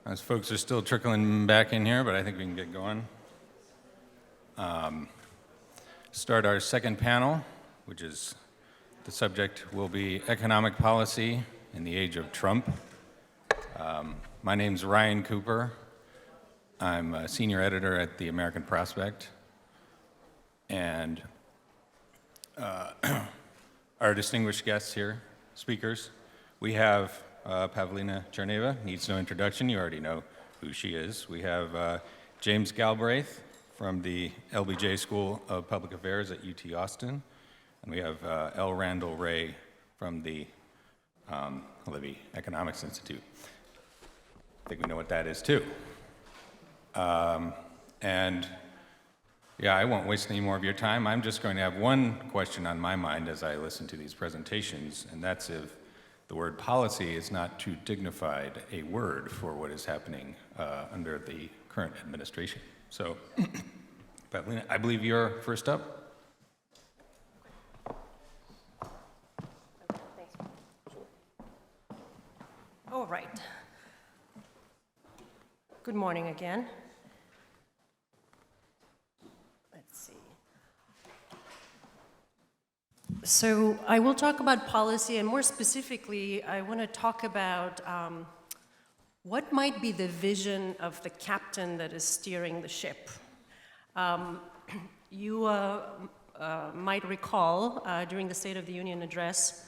As folks are still trickling back in here, but I think we can get going. Start our second panel, which is the subject will be economic policy in the age of Trump. My name's Ryan Cooper. I'm a senior editor at the American Prospect. And our distinguished guests here, speakers, we have Pavlina Tcherneva, needs no introduction, you already know who she is. We have James Galbraith from the LBJ School of Public Affairs at UT Austin. And we have L. Randall Wray from the Levy Economics Institute. I think we know what that is too. And yeah, I won't waste any more of your time. I'm just going to have one question on my mind as I listen to these presentations, and that's if the word policy is not too dignified a word for what is happening under the current administration. So, Pavlina, I believe you're first up. All right. Good morning again. Let's see. So I will talk about policy, and more specifically, I want to talk about what might be the vision of the captain that is steering the ship. You might recall during the State of the Union address,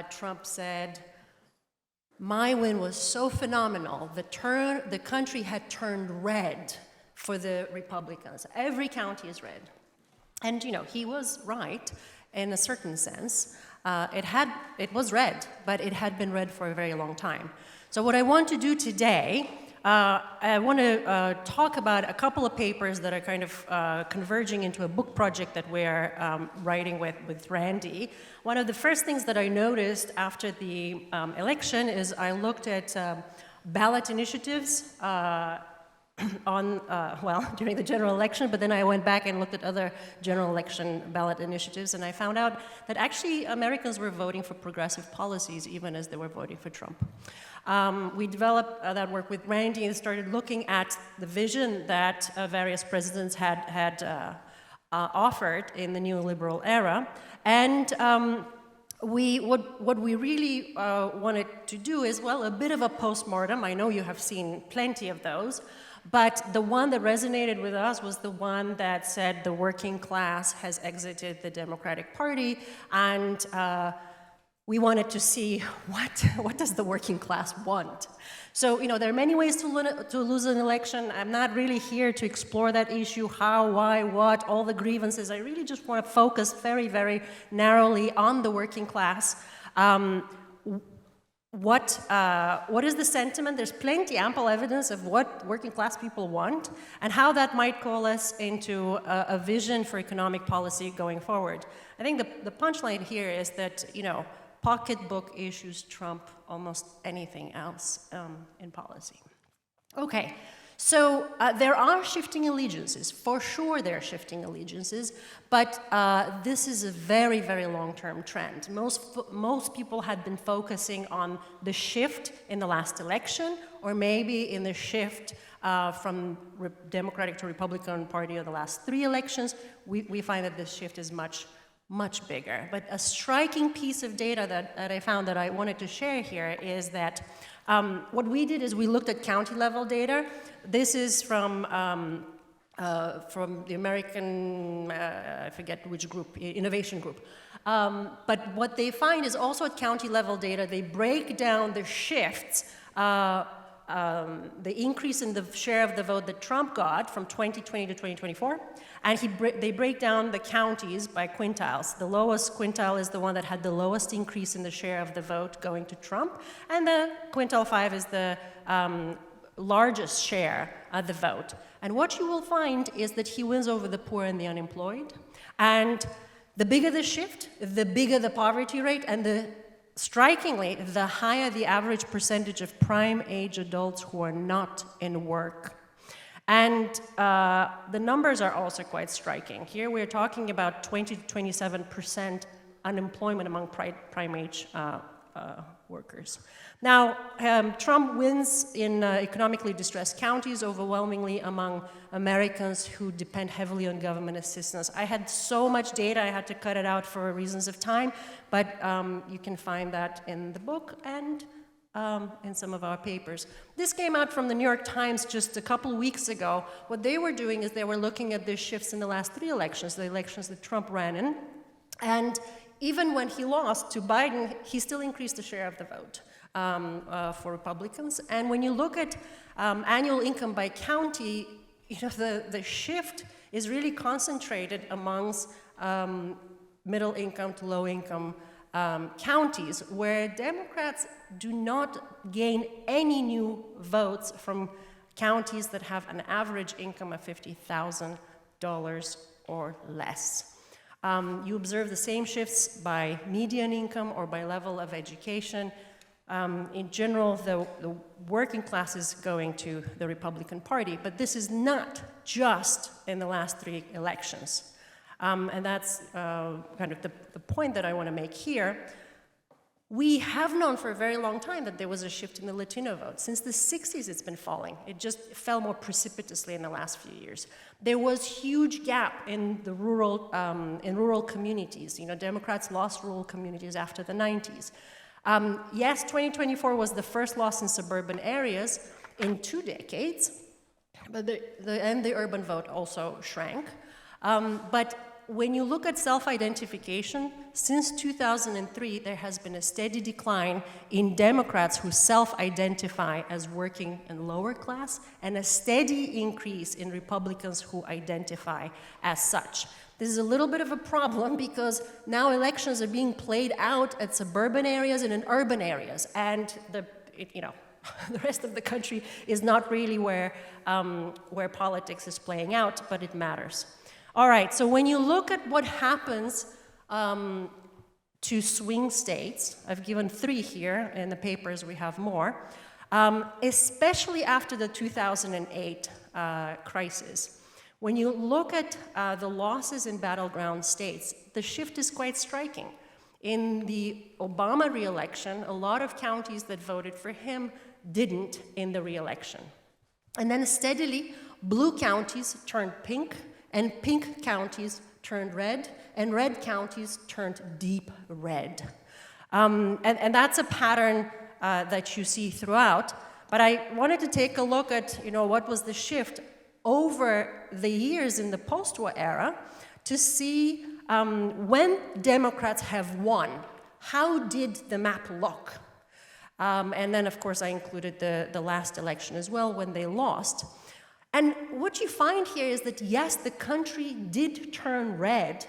Trump said, "My win was so phenomenal, the country had turned red for the Republicans. Every county is red." And, you know, he was right in a certain sense. It was red, but it had been red for a very long time. So what I want to do today, I want to talk about a couple of papers that are kind of converging into a book project that we're writing with Randy. One of the first things that I noticed after the election is I looked at ballot initiatives during the general election, but then I went back and looked at other general election ballot initiatives, and I found out that actually Americans were voting for progressive policies even as they were voting for Trump. We developed that work with Randy and started looking at the vision that various presidents had offered in the neoliberal era. And what we really wanted to do is, well, a bit of a postmortem. I know you have seen plenty of those, but the one that resonated with us was the one that said the working class has exited the Democratic Party, and we wanted to see what does the working class want. So, you know, there are many ways to lose an election. I'm not really here to explore that issue, how, why, what, all the grievances. I really just want to focus very, very narrowly on the working class. What is the sentiment? There's plenty, ample evidence of what working class people want and how that might coalesce into a vision for economic policy going forward. I think the punchline here is that, you know, Pocketbook issues trump almost anything else in policy. Okay, so there are shifting allegiances. For sure there are shifting allegiances, but this is a very, very long-term trend. Most people had been focusing on the shift in the last election, or maybe in the shift from Democratic to Republican Party of the last 3 elections. We find that this shift is much bigger. But a striking piece of data that I found that I wanted to share here is that what we did is we looked at county level data. This is from the American, I forget which group, Innovation Group. But what they find is also at county level data, they break down the shifts, the increase in the share of the vote that Trump got from 2020 to 2024, and they break down the counties by quintiles. The lowest quintile is the one that had the lowest increase in the share of the vote going to Trump, and the quintile 5 is the largest share of the vote. And what you will find is that he wins over the poor and the unemployed, and the bigger the shift, the bigger the poverty rate, and strikingly, the higher the average percentage of prime-age adults who are not in work. And the numbers are also quite striking. Here we're talking about 20 to 27% unemployment among prime-age workers. Now, Trump wins in economically distressed counties overwhelmingly among Americans who depend heavily on government assistance. I had so much data, I had to cut it out for reasons of time, but you can find that in the book and in some of our papers. This came out from the New York Times just a couple weeks ago. What they were doing is they were looking at the shifts in the last 3 elections, the elections that Trump ran in, and even when he lost to Biden, he still increased the share of the vote for Republicans. And when you look at annual income by county, the shift is really concentrated amongst middle income to low income counties, where Democrats do not gain any new votes from counties that have an average income of $50,000 or less. You observe the same shifts by median income or by level of education. In general, the working class is going to the Republican Party, but this is not just in the last 3 elections. And that's kind of the point that I want to make here. We have known for a very long time that there was a shift in the Latino vote. Since the 60s, it's been falling. It just fell more precipitously in the last few years. There was huge gap in the rural communities. Democrats lost rural communities after the 90s. Yes, 2024 was the first loss in suburban areas in 2 decades, but the urban vote also shrank. But when you look at self-identification, since 2003, there has been a steady decline in Democrats who self-identify as working and lower class, and a steady increase in Republicans who identify as such. This is a little bit of a problem because now elections are being played out at suburban areas and in urban areas, and the rest of the country is not really where politics is playing out, but it matters. All right, so when you look at what happens to swing states, I've given 3 here, in the papers we have more, especially after the 2008 crisis. When you look at the losses in battleground states, the shift is quite striking. In the Obama re-election, a lot of counties that voted for him didn't in the re-election. And then steadily, blue counties turned pink, and pink counties turned red, and red counties turned deep red. And that's a pattern that you see throughout. But I wanted to take a look at, what was the shift over the years in the post-war era to see when Democrats have won, how did the map look? And then, of course, I included the last election as well when they lost. And what you find here is that, yes, the country did turn red,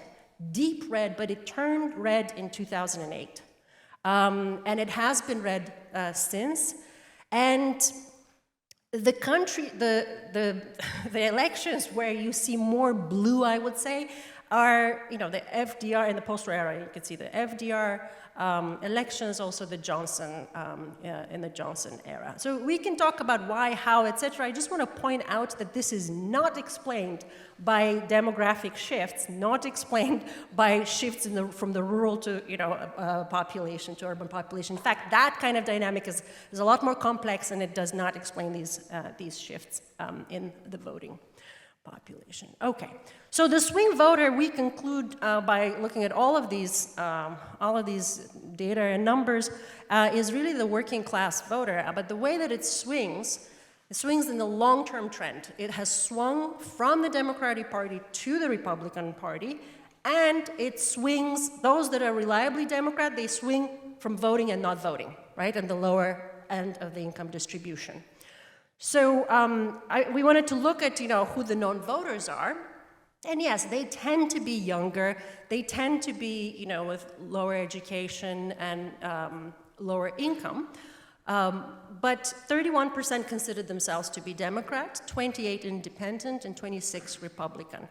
deep red, but it turned red in 2008. And it has been red since. And the country, the elections where you see more blue, I would say, are, the FDR in the post-war era. You can see the FDR elections, also the Johnson, in the Johnson era. So we can talk about why, how, etc. I just want to point out that this is not explained by demographic shifts, not explained by shifts from the rural to, population to urban population. In fact, that kind of dynamic is a lot more complex, and it does not explain these shifts in the voting population. Okay, so the swing voter, we conclude by looking at all of these data and numbers, is really the working class voter. But the way that it swings in the long-term trend. It has swung from the Democratic Party to the Republican Party, and it swings, those that are reliably Democrat, they swing from voting and not voting, right, and the lower end of the income distribution. So we wanted to look at, who the known voters are. And yes, they tend to be younger. They tend to be, with lower education and lower income. But 31% considered themselves to be Democrat, 28 independent, and 26 Republican.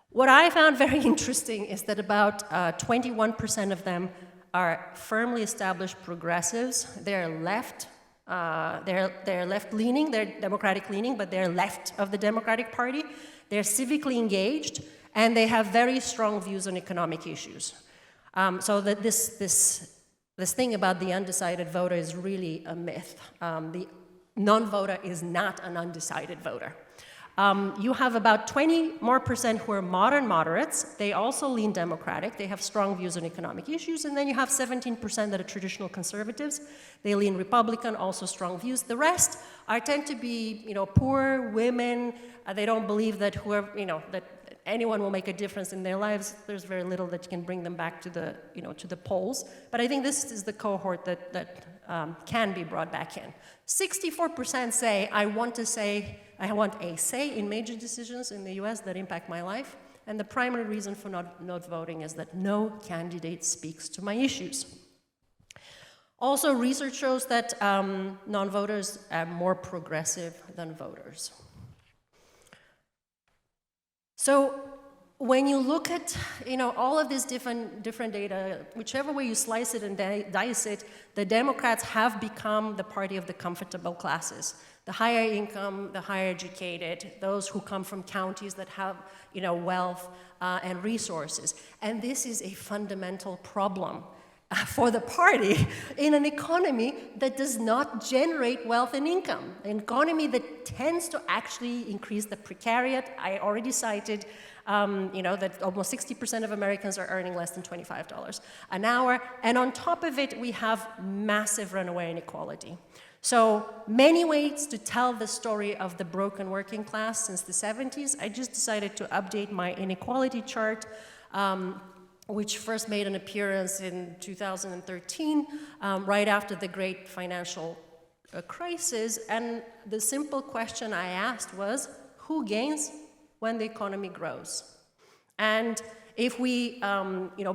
What I found very interesting is that about 21% of them are firmly established progressives. They're left. They're left-leaning, they're Democratic-leaning, but they're left of the Democratic Party. They're civically engaged, and they have very strong views on economic issues. So that this this thing about the undecided voter is really a myth. The non-voter is not an undecided voter. You have about 20% more who are modern moderates. They also lean Democratic. They have strong views on economic issues. And then you have 17% that are traditional conservatives. They lean Republican, also strong views. The rest tend to be, poor, women. They don't believe that that anyone will make a difference in their lives. There's very little that can bring them back to the, to the polls. But I think this is the cohort that can be brought back in. 64% say, I want a say in major decisions in the US that impact my life. And the primary reason for not voting is that no candidate speaks to my issues. Also, research shows that non-voters are more progressive than voters. So when you look at all of these different data, whichever way you slice it and dice it, the Democrats have become the party of the comfortable classes. The higher income, the higher educated, those who come from counties that have wealth and resources. And this is a fundamental problem for the party in an economy that does not generate wealth and income, an economy that tends to actually increase the precariat. I already cited that almost 60% of Americans are earning less than $25 an hour. And on top of it, we have massive runaway inequality. So many ways to tell the story of the broken working class since the 70s. I just decided to update my inequality chart, which first made an appearance in 2013, right after the great financial crisis. And the simple question I asked was, who gains when the economy grows? And if we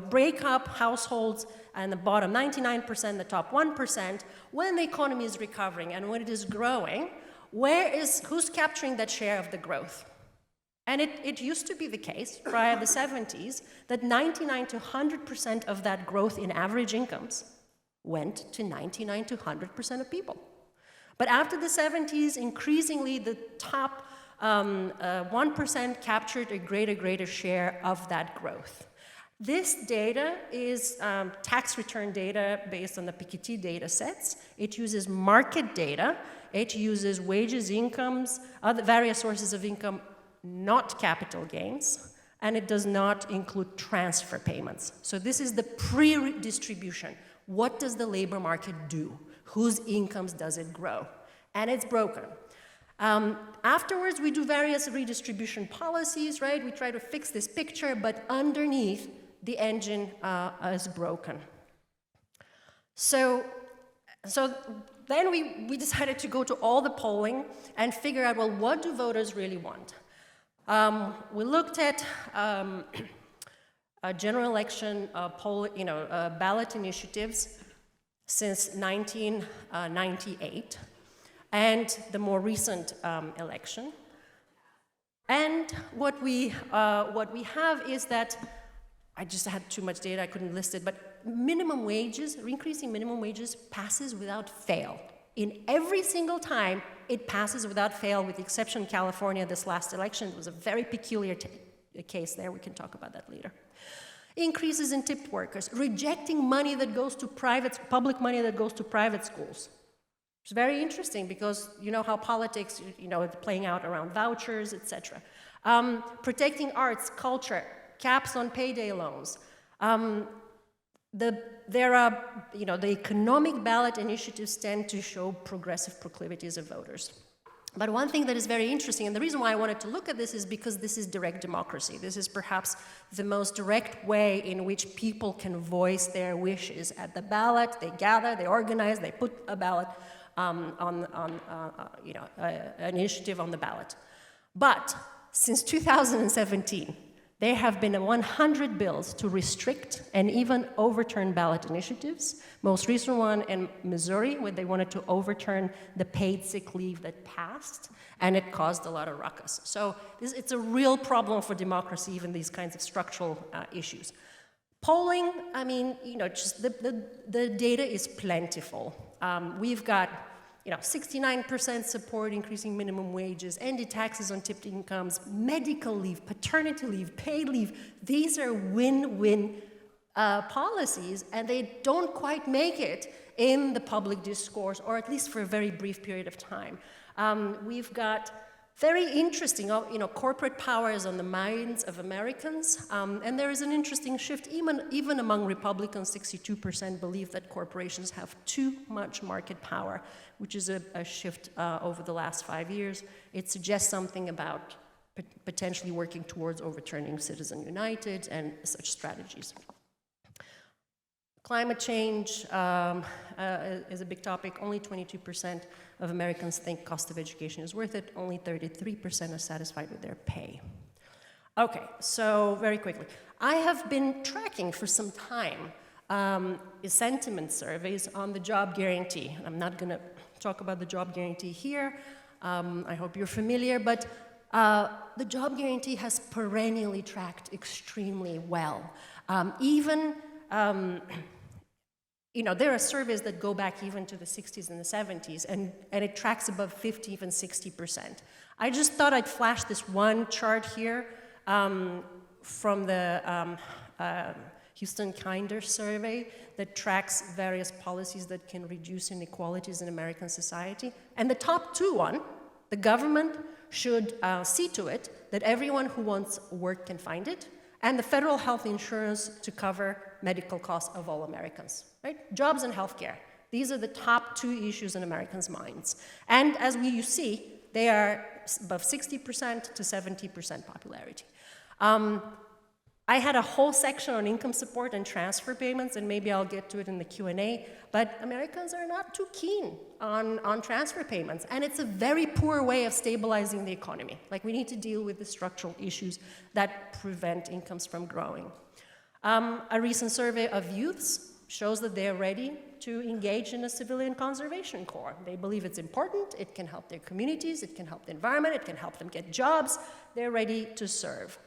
break up households and the bottom 99%, the top 1%, when the economy is recovering and when it is growing, who's capturing that share of the growth? And it used to be the case prior to the 70s that 99 to 100% of that growth in average incomes went to 99 to 100% of people. But after the 70s, increasingly the top 1% captured a greater share of that growth. This data is tax return data based on the Piketty data sets. It uses market data. It uses wages, incomes, other various sources of income, not capital gains, and it does not include transfer payments. So this is the pre-redistribution. What does the labor market do? Whose incomes does it grow? And it's broken. Afterwards, we do various redistribution policies, right? We try to fix this picture, but underneath, the engine is broken. So then we decided to go to all the polling and figure out, well, what do voters really want? We looked at general election ballot initiatives since 1998 and the more recent election. And what we have is that, I just had too much data, I couldn't list it, but minimum wages, increasing minimum wages passes without fail. In every single time, it passes without fail, with the exception of California. This last election was a very peculiar case there. We can talk about that later. Increases in tipped workers, rejecting money that goes to public money that goes to private schools. It's very interesting because you know how politics, it's playing out around vouchers, etc. Protecting arts, culture, caps on payday loans. The economic ballot initiatives tend to show progressive proclivities of voters. But one thing that is very interesting, and the reason why I wanted to look at this is because this is direct democracy. This is perhaps the most direct way in which people can voice their wishes at the ballot. They gather, they organize, they put a ballot an initiative on the ballot. But since 2017, there have been 100 bills to restrict and even overturn ballot initiatives. Most recent one in Missouri, where they wanted to overturn the paid sick leave that passed, and it caused a lot of ruckus. So it's a real problem for democracy, even these kinds of structural issues. Polling, just the data is plentiful. We've got 69% support increasing minimum wages, ended taxes on tipped incomes, medical leave, paternity leave, paid leave. These are win-win policies, and they don't quite make it in the public discourse, or at least for a very brief period of time. We've got very interesting, corporate power is on the minds of Americans, and there is an interesting shift, even among Republicans. 62% believe that corporations have too much market power, which is a shift over the last 5 years. It suggests something about potentially working towards overturning Citizen United and such strategies. Climate change is a big topic. Only 22% of Americans think cost of education is worth it. Only 33% are satisfied with their pay. Okay, so very quickly. I have been tracking for some time sentiment surveys on the job guarantee. I'm not going to talk about the job guarantee here. I hope you're familiar, but the job guarantee has perennially tracked extremely well. There are surveys that go back even to the 60s and the 70s, and it tracks above 50, even 60%. I just thought I'd flash this one chart here from the Houston Kinder survey that tracks various policies that can reduce inequalities in American society. And the top two the government should see to it that everyone who wants work can find it, and the federal health insurance to cover medical costs of all Americans, right? Jobs and healthcare. These are the top two issues in Americans' minds. And as you see, they are above 60% to 70% popularity. I had a whole section on income support and transfer payments, and maybe I'll get to it in the Q&A, but Americans are not too keen on transfer payments, and it's a very poor way of stabilizing the economy. Like, we need to deal with the structural issues that prevent incomes from growing. A recent survey of youths shows that they're ready to engage in a civilian conservation corps. They believe it's important, it can help their communities, it can help the environment, it can help them get jobs. They're ready to serve.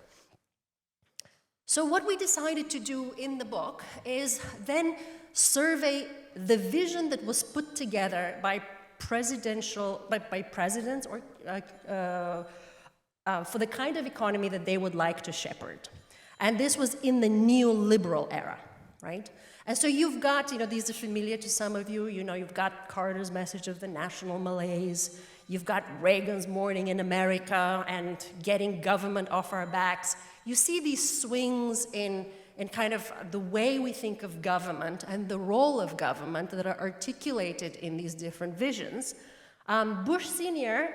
So what we decided to do in the book is then survey the vision that was put together by presidents or for the kind of economy that they would like to shepherd. And this was in the neoliberal era, right? And so you've got, these are familiar to some of you, you've got Carter's message of the national malaise, you've got Reagan's Morning in America and getting government off our backs. You see these swings in kind of the way we think of government and the role of government that are articulated in these different visions. Bush Sr.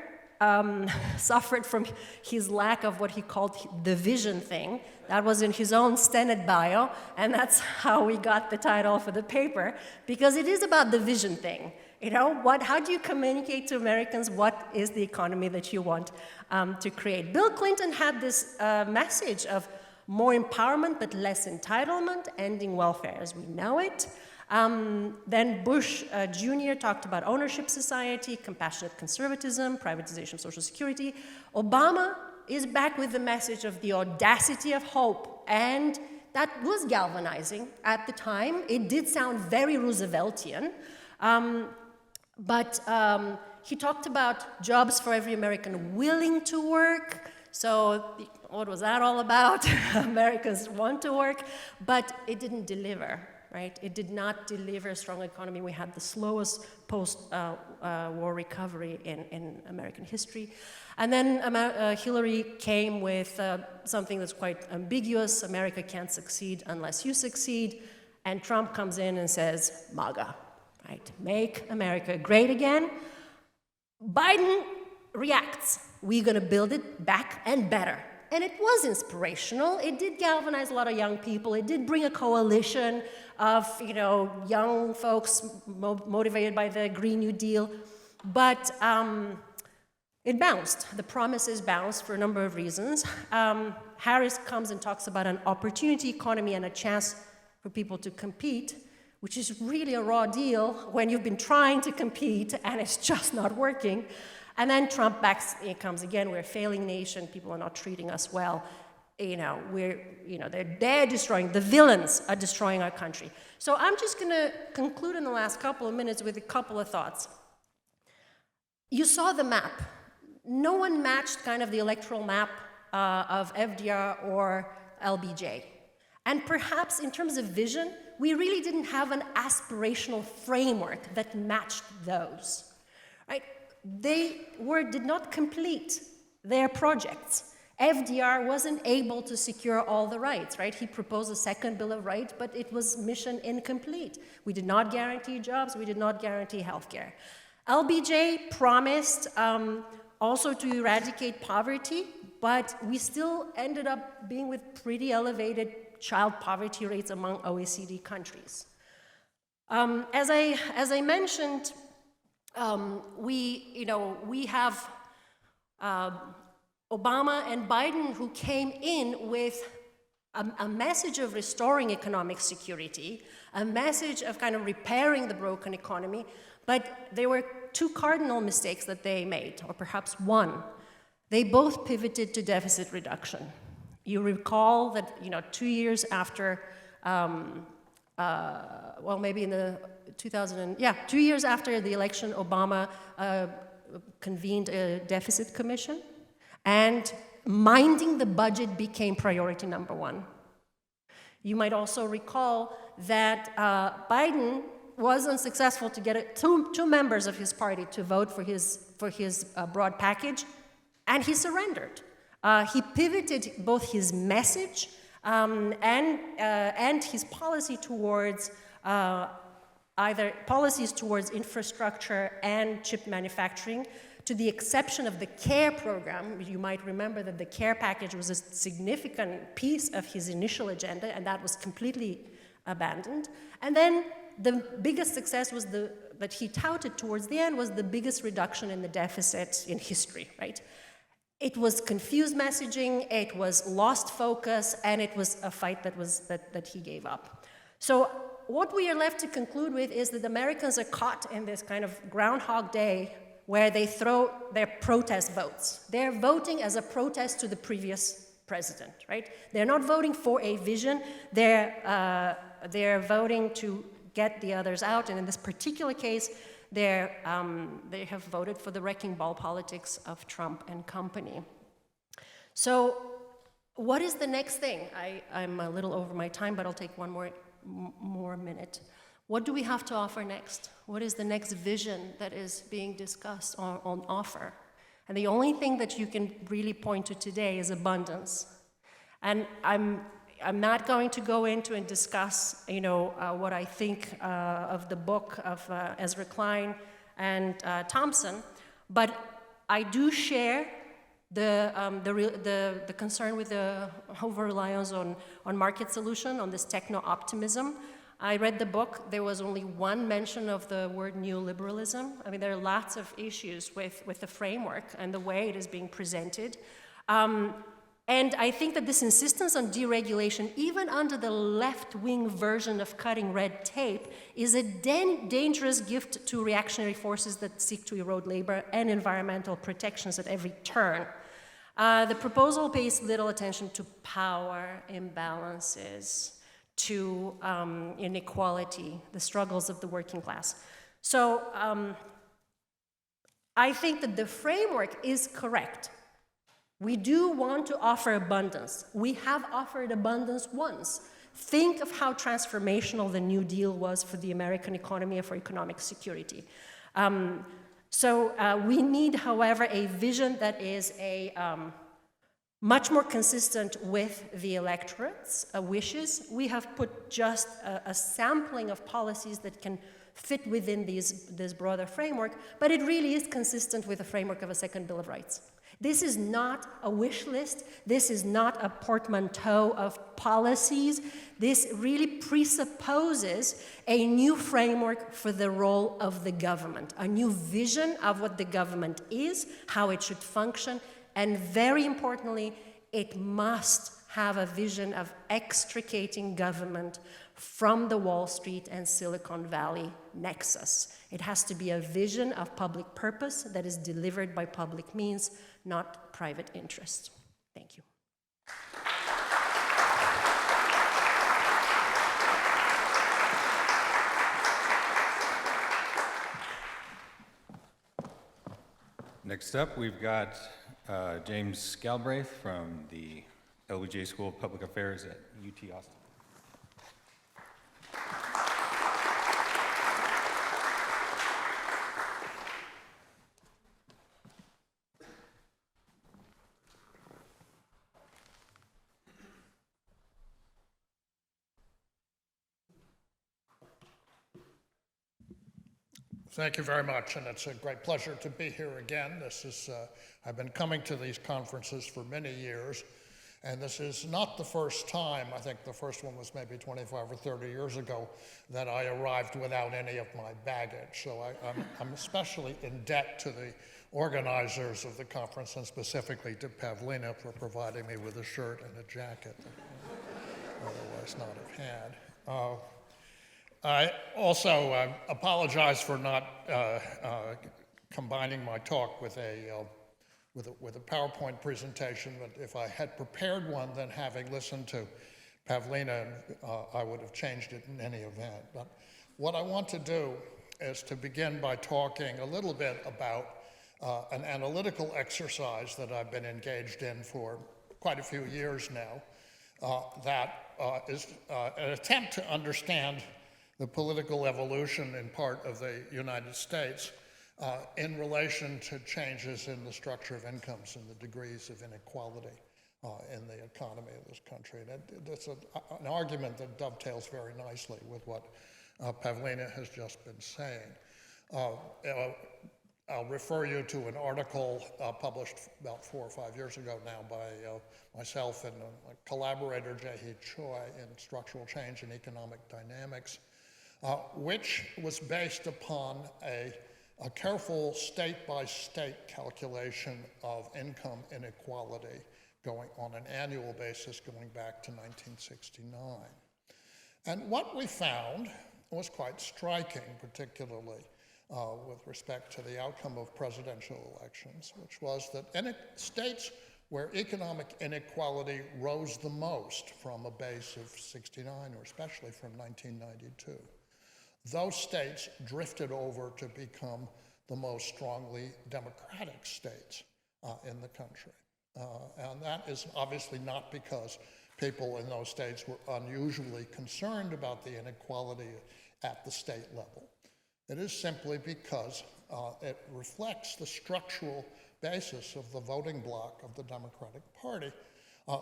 Suffered from his lack of what he called the vision thing. That was in his own Senate bio, and that's how we got the title for the paper, because it is about the vision thing. How do you communicate to Americans what is the economy that you want to create? Bill Clinton had this message of more empowerment but less entitlement, ending welfare as we know it. Then Bush Jr. talked about ownership society, compassionate conservatism, privatization of Social Security. Obama is back with the message of the audacity of hope, and that was galvanizing at the time. It did sound very Rooseveltian, but he talked about jobs for every American willing to work. So what was that all about? Americans want to work, but it didn't deliver. Right? It did not deliver a strong economy. We had the slowest post-war recovery in American history. And then Hillary came with something that's quite ambiguous. America can't succeed unless you succeed. And Trump comes in and says, MAGA, right? Make America great again. Biden reacts. We're going to build it back and better. And it was inspirational. It did galvanize a lot of young people. It did bring a coalition of, young folks motivated by the Green New Deal. But it bounced. The promises bounced for a number of reasons. Harris comes and talks about an opportunity economy and a chance for people to compete, which is really a raw deal when you've been trying to compete and it's just not working. And then Trump comes again. We're a failing nation. People are not treating us well. They're destroying. The villains are destroying our country. So I'm just going to conclude in the last couple of minutes with a couple of thoughts. You saw the map. No one matched kind of the electoral map of FDR or LBJ. And perhaps in terms of vision, we really didn't have an aspirational framework that matched those, right? They did not complete their projects. FDR wasn't able to secure all the rights, right? He proposed a second Bill of Rights, but it was mission incomplete. We did not guarantee jobs, we did not guarantee healthcare. LBJ promised also to eradicate poverty, but we still ended up being with pretty elevated child poverty rates among OECD countries. As I mentioned, we have Obama and Biden who came in with a message of restoring economic security, a message of kind of repairing the broken economy, but there were two cardinal mistakes that they made, or perhaps one. They both pivoted to deficit reduction. You recall that 2 years after, well, maybe in the 2 years after the election, Obama convened a deficit commission, and minding the budget became priority number one. You might also recall that Biden was unsuccessful to get two members of his party to vote for his broad package, and he surrendered. He pivoted both his message and his policy towards either policies towards infrastructure and chip manufacturing, to the exception of the CARE program. You might remember that the CARE package was a significant piece of his initial agenda, and that was completely abandoned. And then the biggest success was that he touted towards the end was the biggest reduction in the deficit in history, right? It was confused messaging, it was lost focus, and it was a fight that he gave up. So what we are left to conclude with is that Americans are caught in this kind of Groundhog Day where they throw their protest votes. They're voting as a protest to the previous president, right? They're not voting for a vision, they're voting to get the others out, and in this particular case, they have voted for the wrecking ball politics of Trump and company. So what is the next thing? I'm a little over my time, but I'll take one more minute. What do we have to offer next? What is the next vision that is being discussed or on offer? And the only thing that you can really point to today is abundance. And I'm not going to go into and discuss, what I think of the book of Ezra Klein and Thompson, but I do share the concern with the over-reliance on market solution, on this techno-optimism. I read the book. There was only one mention of the word neoliberalism. I mean, there are lots of issues with the framework and the way it is being presented. And I think that this insistence on deregulation, even under the left-wing version of cutting red tape, is a dangerous gift to reactionary forces that seek to erode labor and environmental protections at every turn. The proposal pays little attention to power imbalances, to inequality, the struggles of the working class. So I think that the framework is correct. We do want to offer abundance. We have offered abundance once. Think of how transformational the New Deal was for the American economy and for economic security. We need, however, a vision that is much more consistent with the electorate's wishes. We have put just a sampling of policies that can fit within this broader framework, but it really is consistent with the framework of a second Bill of Rights. This is not a wish list. This is not a portmanteau of policies. This really presupposes a new framework for the role of the government, a new vision of what the government is, how it should function, and very importantly, it must have a vision of extricating government from the Wall Street and Silicon Valley nexus. It has to be a vision of public purpose that is delivered by public means, not private interest. Thank you. Next up, we've got James Galbraith from the LBJ School of Public Affairs at UT Austin. Thank you very much, and it's a great pleasure to be here again. I've been coming to these conferences for many years, and this is not the first time. I think the first one was maybe 25 or 30 years ago that I arrived without any of my baggage. So I'm especially in debt to the organizers of the conference, and specifically to Pavlina for providing me with a shirt and a jacket that I otherwise not have had. I also apologize for not combining my talk with a PowerPoint presentation, but if I had prepared one, then having listened to Pavlina, I would have changed it in any event. But what I want to do is to begin by talking a little bit about an analytical exercise that I've been engaged in for quite a few years now, that is an attempt to understand the political evolution in part of the United States in relation to changes in the structure of incomes and the degrees of inequality in the economy of this country. And it's an argument that dovetails very nicely with what Pavlina has just been saying. I'll refer you to an article published about 4 or 5 years ago now by myself and my collaborator, Jae-hee Choi, in Structural Change in Economic Dynamics, which was based upon a careful state-by-state calculation of income inequality going on an annual basis going back to 1969. And what we found was quite striking, particularly with respect to the outcome of presidential elections, which was that in states where economic inequality rose the most from a base of 69, or especially from 1992, those states drifted over to become the most strongly democratic states in the country. And that is obviously not because people in those states were unusually concerned about the inequality at the state level. It is simply because it reflects the structural basis of the voting bloc of the Democratic Party,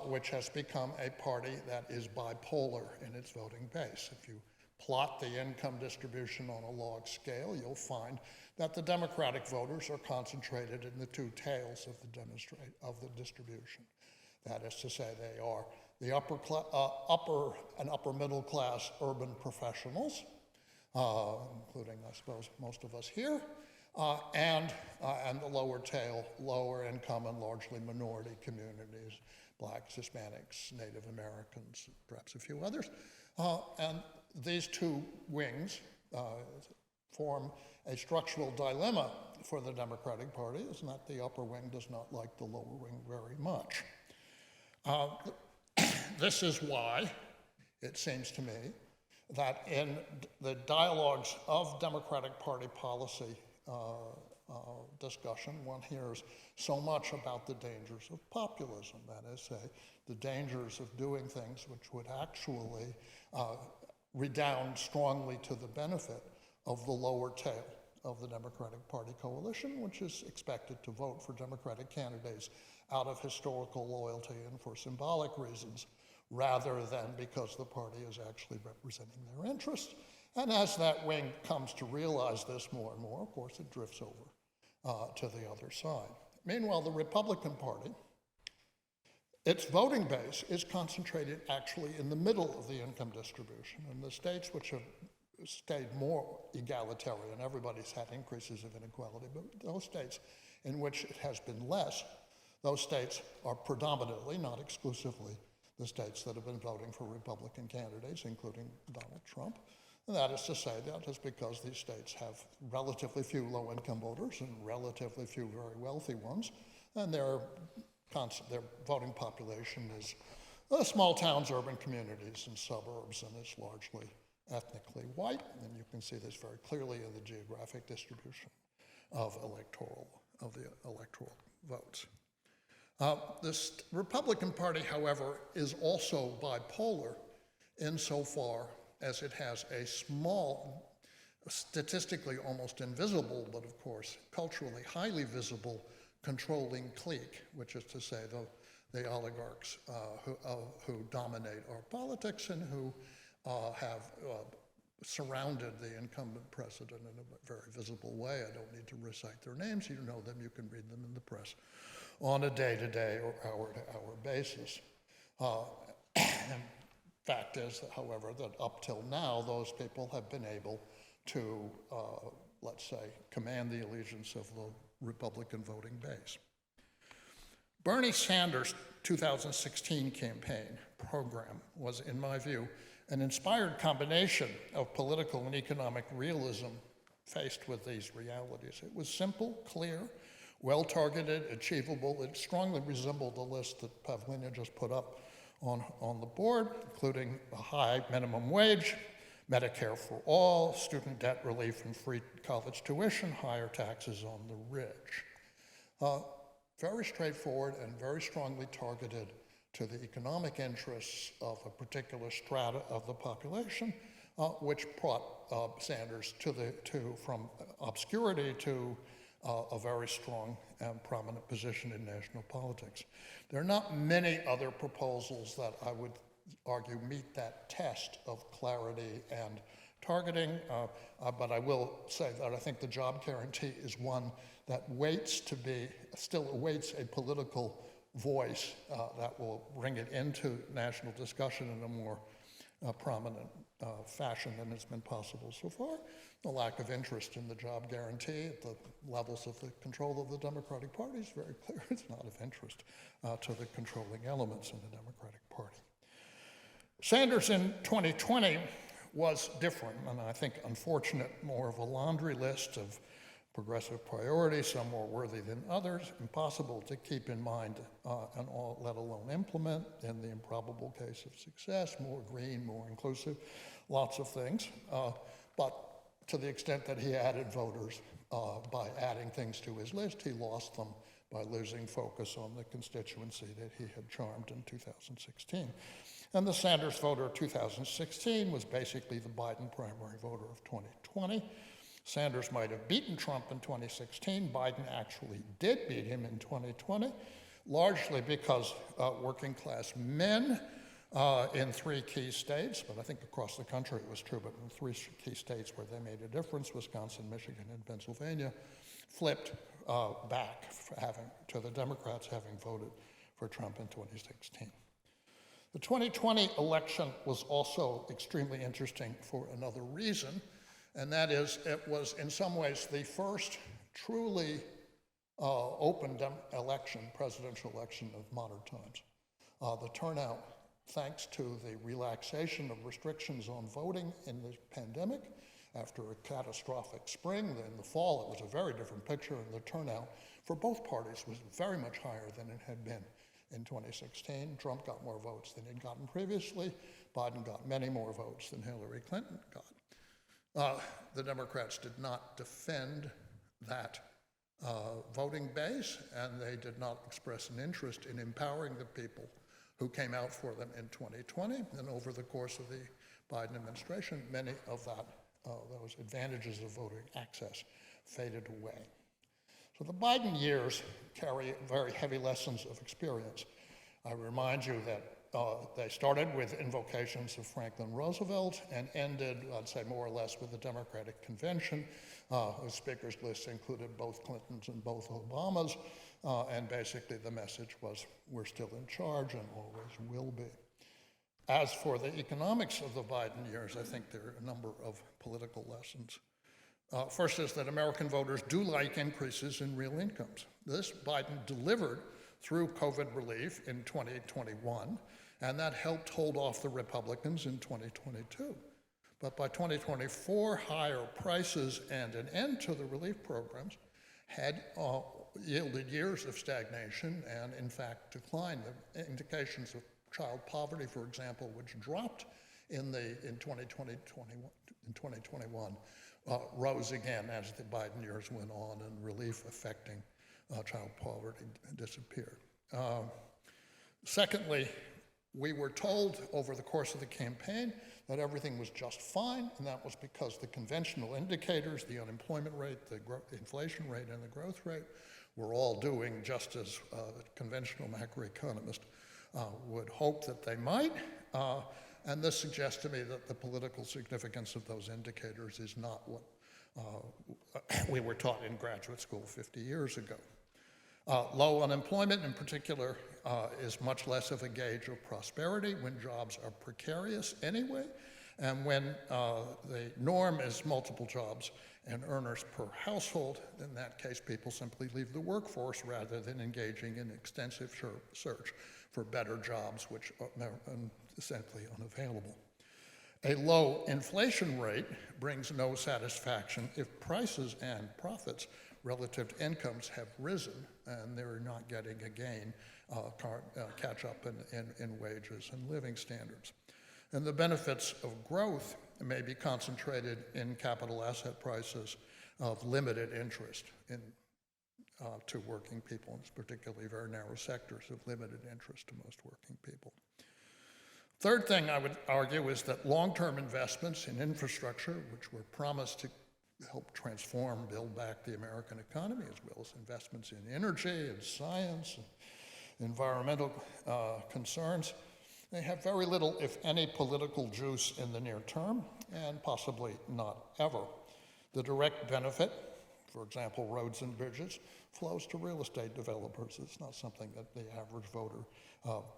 which has become a party that is bipolar in its voting base. If you plot the income distribution on a log scale, you'll find that the Democratic voters are concentrated in the two tails of the distribution. That is to say, they are the upper middle class urban professionals, including, I suppose, most of us here, and the lower tail, lower income and largely minority communities, blacks, Hispanics, Native Americans, perhaps a few others. And these two wings form a structural dilemma for the Democratic Party, is that the upper wing does not like the lower wing very much. This is why, it seems to me, that in the dialogues of Democratic Party policy discussion, one hears so much about the dangers of populism, that is, say, the dangers of doing things which would actually redound strongly to the benefit of the lower tail of the Democratic Party coalition, which is expected to vote for Democratic candidates out of historical loyalty and for symbolic reasons, rather than because the party is actually representing their interests. And as that wing comes to realize this more and more, of course, it drifts over to the other side. Meanwhile, the Republican Party, its voting base is concentrated actually in the middle of the income distribution. And the states which have stayed more egalitarian, everybody's had increases of inequality, but those states in which it has been less, those states are predominantly, not exclusively, the states that have been voting for Republican candidates, including Donald Trump. And that is to say, that is because these states have relatively few low-income voters and relatively few very wealthy ones, and their voting population is small towns, urban communities, and suburbs, and it's largely ethnically white, and you can see this very clearly in the geographic distribution of the electoral votes. This Republican Party, however, is also bipolar insofar as it has a small, statistically almost invisible, but of course culturally highly visible, controlling clique, which is to say the oligarchs who dominate our politics and who have surrounded the incumbent president in a very visible way. I don't need to recite their names. You know them. You can read them in the press on a day-to-day or hour-to-hour basis. Fact is, however, that up till now, those people have been able to, let's say, command the allegiance of the Republican voting base. Bernie Sanders' 2016 campaign program was, in my view, an inspired combination of political and economic realism faced with these realities. It was simple, clear, well-targeted, achievable. It strongly resembled the list that Pavlina just put up on the board, including a high minimum wage, Medicare for all, student debt relief and free college tuition, higher taxes on the rich. Very straightforward and very strongly targeted to the economic interests of a particular strata of the population, which brought Sanders from obscurity to a very strong and prominent position in national politics. There are not many other proposals that I would argue meet that test of clarity and targeting, but I will say that I think the job guarantee is one that still awaits a political voice that will bring it into national discussion in a more prominent fashion than has been possible so far. The lack of interest in the job guarantee at the levels of the control of the Democratic Party is very clear. It's not of interest to the controlling elements in the Democratic Party. Sanders in 2020 was different, and I think unfortunate, more of a laundry list of progressive priorities, some more worthy than others, impossible to keep in mind and let alone implement in the improbable case of success, more green, more inclusive, lots of things. But to the extent that he added voters by adding things to his list, he lost them by losing focus on the constituency that he had charmed in 2016. And the Sanders voter of 2016 was basically the Biden primary voter of 2020. Sanders might have beaten Trump in 2016. Biden actually did beat him in 2020, largely because working class men in 3 key states, but I think across the country it was true, but in 3 key states where they made a difference, Wisconsin, Michigan, and Pennsylvania, flipped back to the Democrats having voted for Trump in 2016. The 2020 election was also extremely interesting for another reason, and that is it was in some ways the first truly open presidential election of modern times. The turnout, thanks to the relaxation of restrictions on voting in the pandemic after a catastrophic spring, in the fall it was a very different picture, and the turnout for both parties was very much higher than it had been in 2016. Trump got more votes than he'd gotten previously. Biden got many more votes than Hillary Clinton got. The Democrats did not defend that voting base, and they did not express an interest in empowering the people who came out for them in 2020. And over the course of the Biden administration, many of those advantages of voting access faded away. So the Biden years carry very heavy lessons of experience. I remind you that they started with invocations of Franklin Roosevelt and ended, I'd say, more or less with the Democratic Convention, whose speakers list included both Clintons and both Obamas, and basically the message was, we're still in charge and always will be. As for the economics of the Biden years, I think there are a number of political lessons. First is that American voters do like increases in real incomes. This Biden delivered through COVID relief in 2021, and that helped hold off the Republicans in 2022. But by 2024, higher prices and an end to the relief programs had yielded years of stagnation and, in fact, decline. The indications of child poverty, for example, which dropped in 2021, rose again as the Biden years went on and relief affecting child poverty disappeared. Secondly, we were told over the course of the campaign that everything was just fine, and that was because the conventional indicators, the unemployment rate, the inflation rate, and the growth rate, were all doing just as a conventional macroeconomist would hope that they might. And this suggests to me that the political significance of those indicators is not what we were taught in graduate school 50 years ago. Low unemployment, in particular, is much less of a gauge of prosperity when jobs are precarious anyway, and when the norm is multiple jobs and earners per household. In that case, people simply leave the workforce rather than engaging in extensive search for better jobs, which are essentially unavailable. A low inflation rate brings no satisfaction if prices and profits relative to incomes have risen and they're not getting a gain, catch up in wages and living standards. And the benefits of growth may be concentrated in capital asset prices of limited interest to working people, and particularly very narrow sectors of limited interest to most working people. Third thing I would argue is that long-term investments in infrastructure, which were promised to help transform, build back the American economy, as well as investments in energy and science and environmental concerns, they have very little, if any, political juice in the near term, and possibly not ever. The direct benefit, for example, roads and bridges, flows to real estate developers. It's not something that the average voter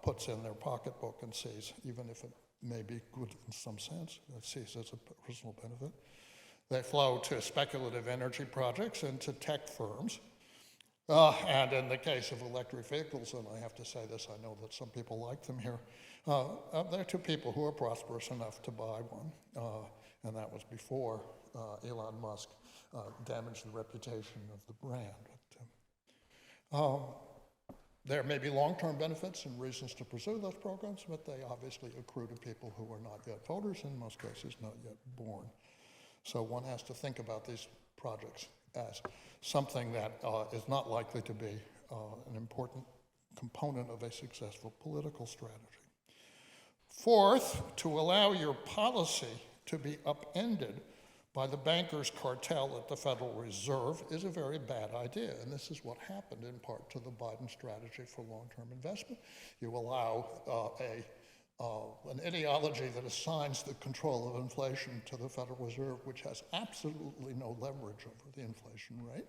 puts in their pocketbook and sees, even if it may be good in some sense, it sees as a personal benefit. They flow to speculative energy projects and to tech firms. And in the case of electric vehicles, and I have to say this, I know that some people like them here, there are two people who are prosperous enough to buy one, and that was before Elon Musk damaged the reputation of the brand. There may be long-term benefits and reasons to pursue those programs, but they obviously accrue to people who are not yet voters, in most cases not yet born. So one has to think about these projects as something that is not likely to be an important component of a successful political strategy. Fourth, to allow your policy to be upended by the bankers' cartel at the Federal Reserve is a very bad idea, and this is what happened in part to the Biden strategy for long-term investment. You allow an ideology that assigns the control of inflation to the Federal Reserve, which has absolutely no leverage over the inflation rate,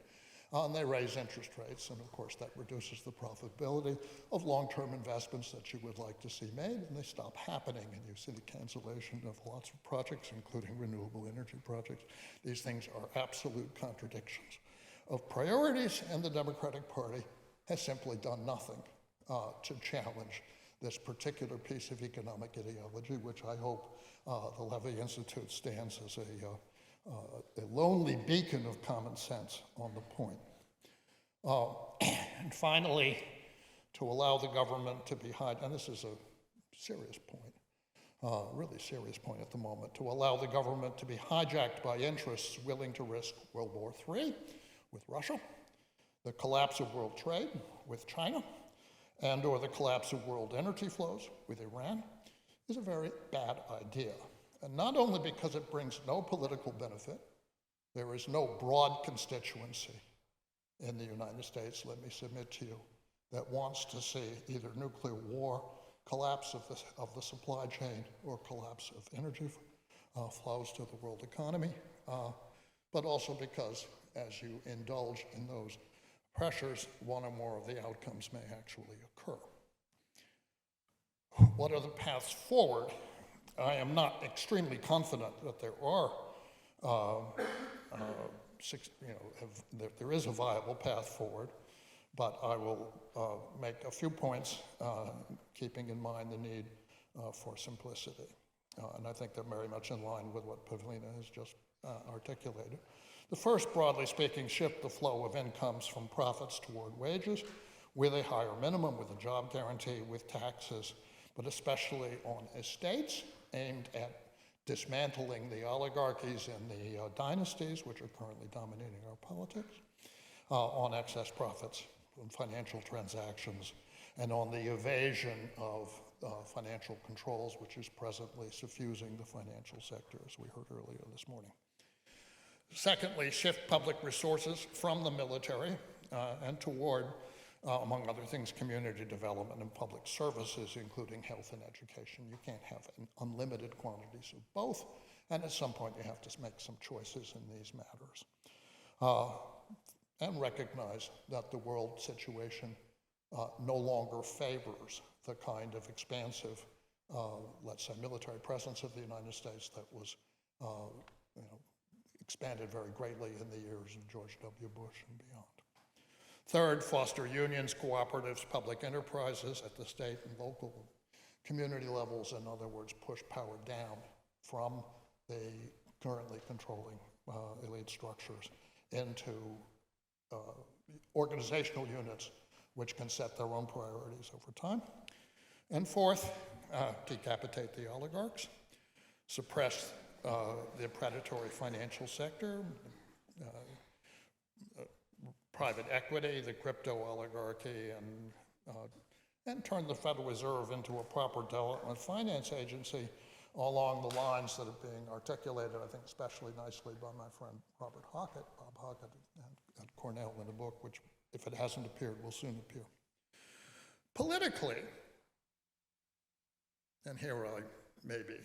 and they raise interest rates, and of course that reduces the profitability of long-term investments that you would like to see made, and they stop happening, and you see the cancellation of lots of projects, including renewable energy projects. These things are absolute contradictions of priorities, and the Democratic Party has simply done nothing to challenge this particular piece of economic ideology, which I hope the Levy Institute stands as a lonely beacon of common sense on the point. And finally, to allow the government to be and this is a serious point, really serious point at the moment, to allow the government to be hijacked by interests willing to risk World War III with Russia, the collapse of world trade with China, and or the collapse of world energy flows with Iran, is a very bad idea. And not only because it brings no political benefit, there is no broad constituency in the United States, let me submit to you, that wants to see either nuclear war, collapse of the supply chain, or collapse of energy flows to the world economy, but also because as you indulge in those pressures, one or more of the outcomes may actually occur. What are the paths forward? I am not extremely confident that there are, that there is a viable path forward, but I will make a few points, keeping in mind the need for simplicity. And I think they're very much in line with what Pavlina has just articulated. The first, broadly speaking, shift the flow of incomes from profits toward wages with a higher minimum, with a job guarantee, with taxes, but especially on estates, aimed at dismantling the oligarchies and the dynasties, which are currently dominating our politics, on excess profits from financial transactions, and on the evasion of financial controls, which is presently suffusing the financial sector, as we heard earlier this morning. Secondly, shift public resources from the military and toward among other things, community development and public services, including health and education. You can't have unlimited quantities of both, and at some point you have to make some choices in these matters. And recognize that the world situation no longer favors the kind of expansive, let's say, military presence of the United States that was expanded very greatly in the years of George W. Bush and beyond. Third, foster unions, cooperatives, public enterprises at the state and local community levels. In other words, push power down from the currently controlling elite structures into organizational units which can set their own priorities over time. And fourth, decapitate the oligarchs, suppress the predatory financial sector, private equity, the crypto oligarchy, and turn the Federal Reserve into a proper development finance agency along the lines that are being articulated, I think, especially nicely by my friend Bob Hockett at Cornell in a book, which, if it hasn't appeared, will soon appear. Politically, and here I may be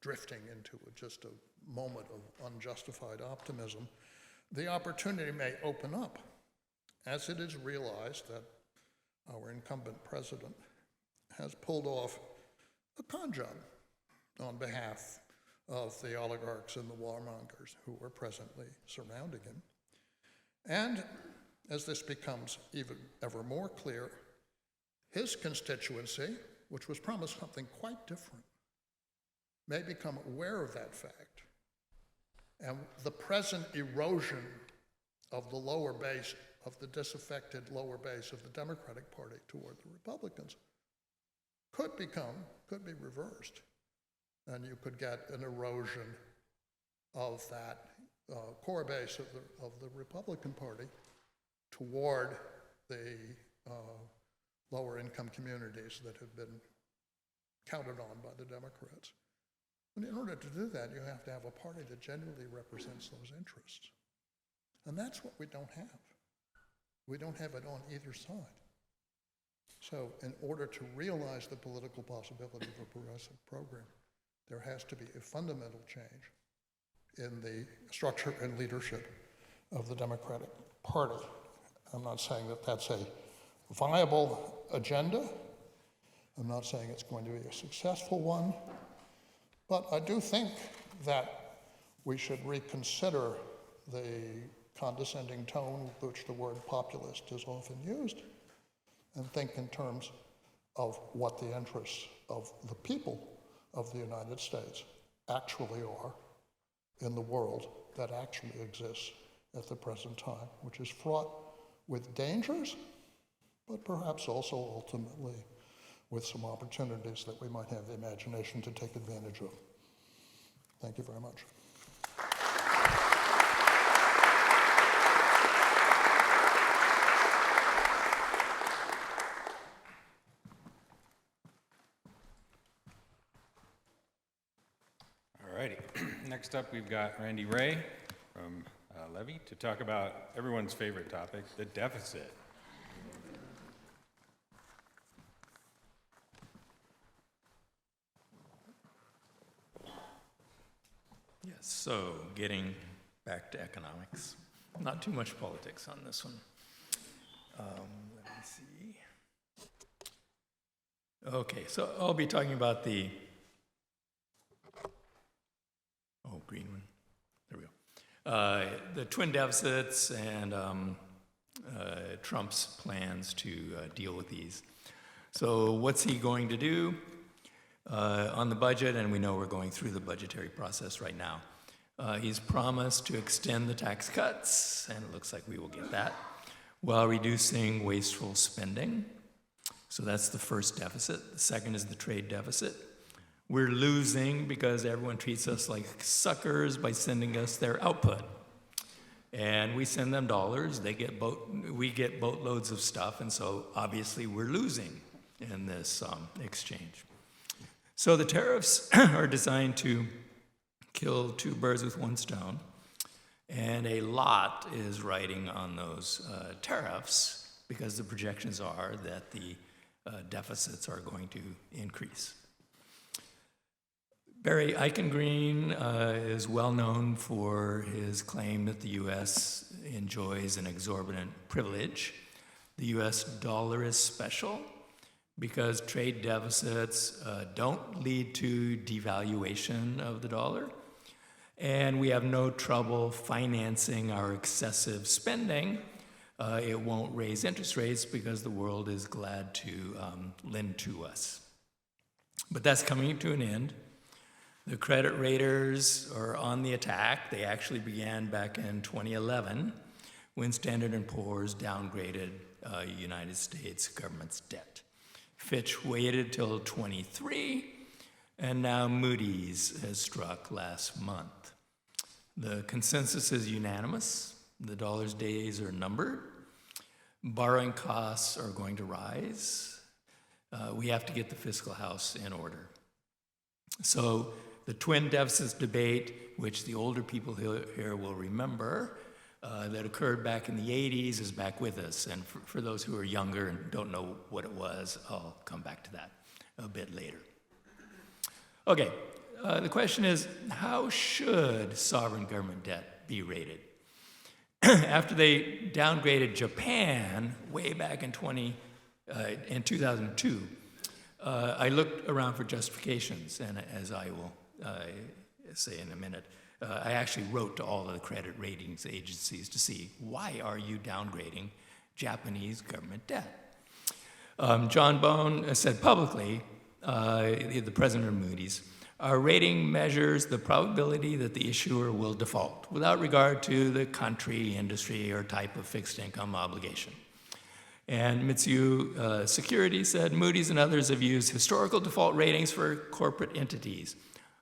drifting into just a moment of unjustified optimism, the opportunity may open up as it is realized that our incumbent president has pulled off a con job on behalf of the oligarchs and the warmongers who are presently surrounding him. And as this becomes ever more clear, his constituency, which was promised something quite different, may become aware of that fact. And the present erosion of the lower base, of the disaffected lower base of the Democratic Party toward the Republicans could be reversed. And you could get an erosion of that core base of the Republican Party toward the lower income communities that have been counted on by the Democrats. And in order to do that, you have to have a party that genuinely represents those interests. And that's what we don't have. We don't have it on either side. So in order to realize the political possibility of a progressive program, there has to be a fundamental change in the structure and leadership of the Democratic Party. I'm not saying that that's a viable agenda. I'm not saying it's going to be a successful one. But I do think that we should reconsider the condescending tone with which the word populist is often used and think in terms of what the interests of the people of the United States actually are in the world that actually exists at the present time, which is fraught with dangers, but perhaps also ultimately with some opportunities that we might have the imagination to take advantage of. Thank you very much. All righty. Next up, we've got Randy Wray from Levy to talk about everyone's favorite topic, the deficit. Yes, so getting back to economics. Not too much politics on this one. Let me see. Okay, so I'll be talking about the green one. There we go. The twin deficits and Trump's plans to deal with these. So what's he going to do on the budget? And we know we're going through the budgetary process right now. He's promised to extend the tax cuts, and it looks like we will get that, while reducing wasteful spending. So that's the first deficit. The second is the trade deficit. We're losing because everyone treats us like suckers by sending us their output. And we send them dollars, we get boatloads of stuff, and so obviously we're losing in this exchange. So the tariffs are designed to kill two birds with one stone, and a lot is riding on those tariffs because the projections are that the deficits are going to increase. Barry Eichengreen is well known for his claim that the U.S. enjoys an exorbitant privilege. The U.S. dollar is special because trade deficits don't lead to devaluation of the dollar, and we have no trouble financing our excessive spending. It won't raise interest rates because the world is glad to lend to us. But that's coming to an end. The credit raters are on the attack. They actually began back in 2011 when Standard & Poor's downgraded United States government's debt. Fitch waited till 23, and now Moody's has struck last month. The consensus is unanimous. The dollar's days are numbered. Borrowing costs are going to rise. We have to get the fiscal house in order. So the twin deficits debate, which the older people here will remember, that occurred back in the 80s, is back with us. And for those who are younger and don't know what it was, I'll come back to that a bit later. Okay, the question is, how should sovereign government debt be rated? After they downgraded Japan way back in 2002, I looked around for justifications, and as I will say in a minute, I actually wrote to all of the credit ratings agencies to see, why are you downgrading Japanese government debt? John Bone said publicly, the president of Moody's, our rating measures the probability that the issuer will default without regard to the country, industry, or type of fixed income obligation. And Mitsubishi Security said Moody's and others have used historical default ratings for corporate entities.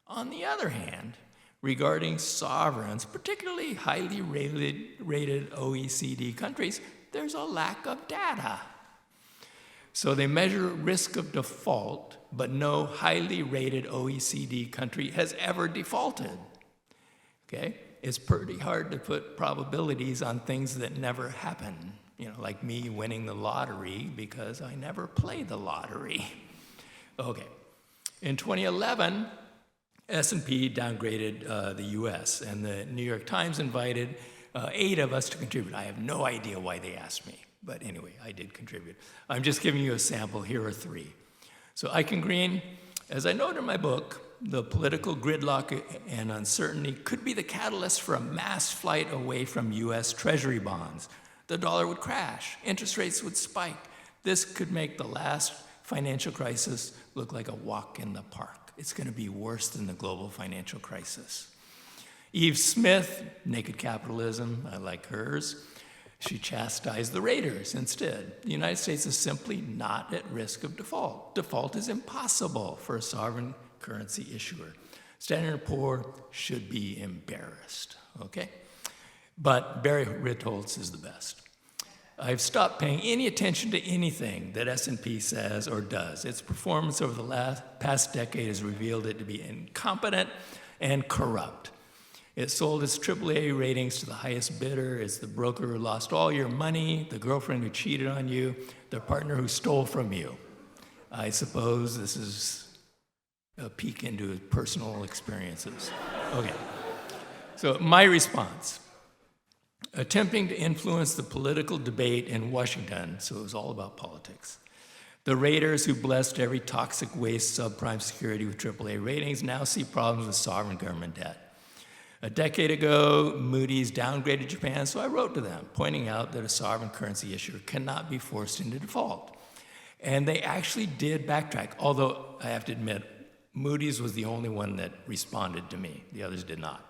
On the other hand, regarding sovereigns, particularly highly rated OECD countries, there's a lack of data. So they measure risk of default, but no highly rated OECD country has ever defaulted. Okay? It's pretty hard to put probabilities on things that never happen. You know, like me winning the lottery because I never play the lottery. Okay. In 2011, S&P downgraded the US, and the New York Times invited 8 of us to contribute. I have no idea why they asked me, but anyway, I did contribute. I'm just giving you a sample. Here are 3. So Eichengreen, as I note in my book, the political gridlock and uncertainty could be the catalyst for a mass flight away from US Treasury bonds. The dollar would crash, interest rates would spike. This could make the last financial crisis look like a walk in the park. It's going to be worse than the global financial crisis. Eve Smith, Naked Capitalism, I like hers. She chastised the raters instead. The United States is simply not at risk of default. Default is impossible for a sovereign currency issuer. Standard & Poor's should be embarrassed, okay? But Barry Ritholtz is the best. I've stopped paying any attention to anything that S&P says or does. Its performance over the past decade has revealed it to be incompetent and corrupt. It sold its AAA ratings to the highest bidder. It's the broker who lost all your money, the girlfriend who cheated on you, the partner who stole from you. I suppose this is a peek into his personal experiences. Okay. So my response. Attempting to influence the political debate in Washington, so it was all about politics. The raters who blessed every toxic waste subprime security with AAA ratings now see problems with sovereign government debt. A decade ago, Moody's downgraded Japan, so I wrote to them, pointing out that a sovereign currency issuer cannot be forced into default. And they actually did backtrack, although I have to admit, Moody's was the only one that responded to me. The others did not.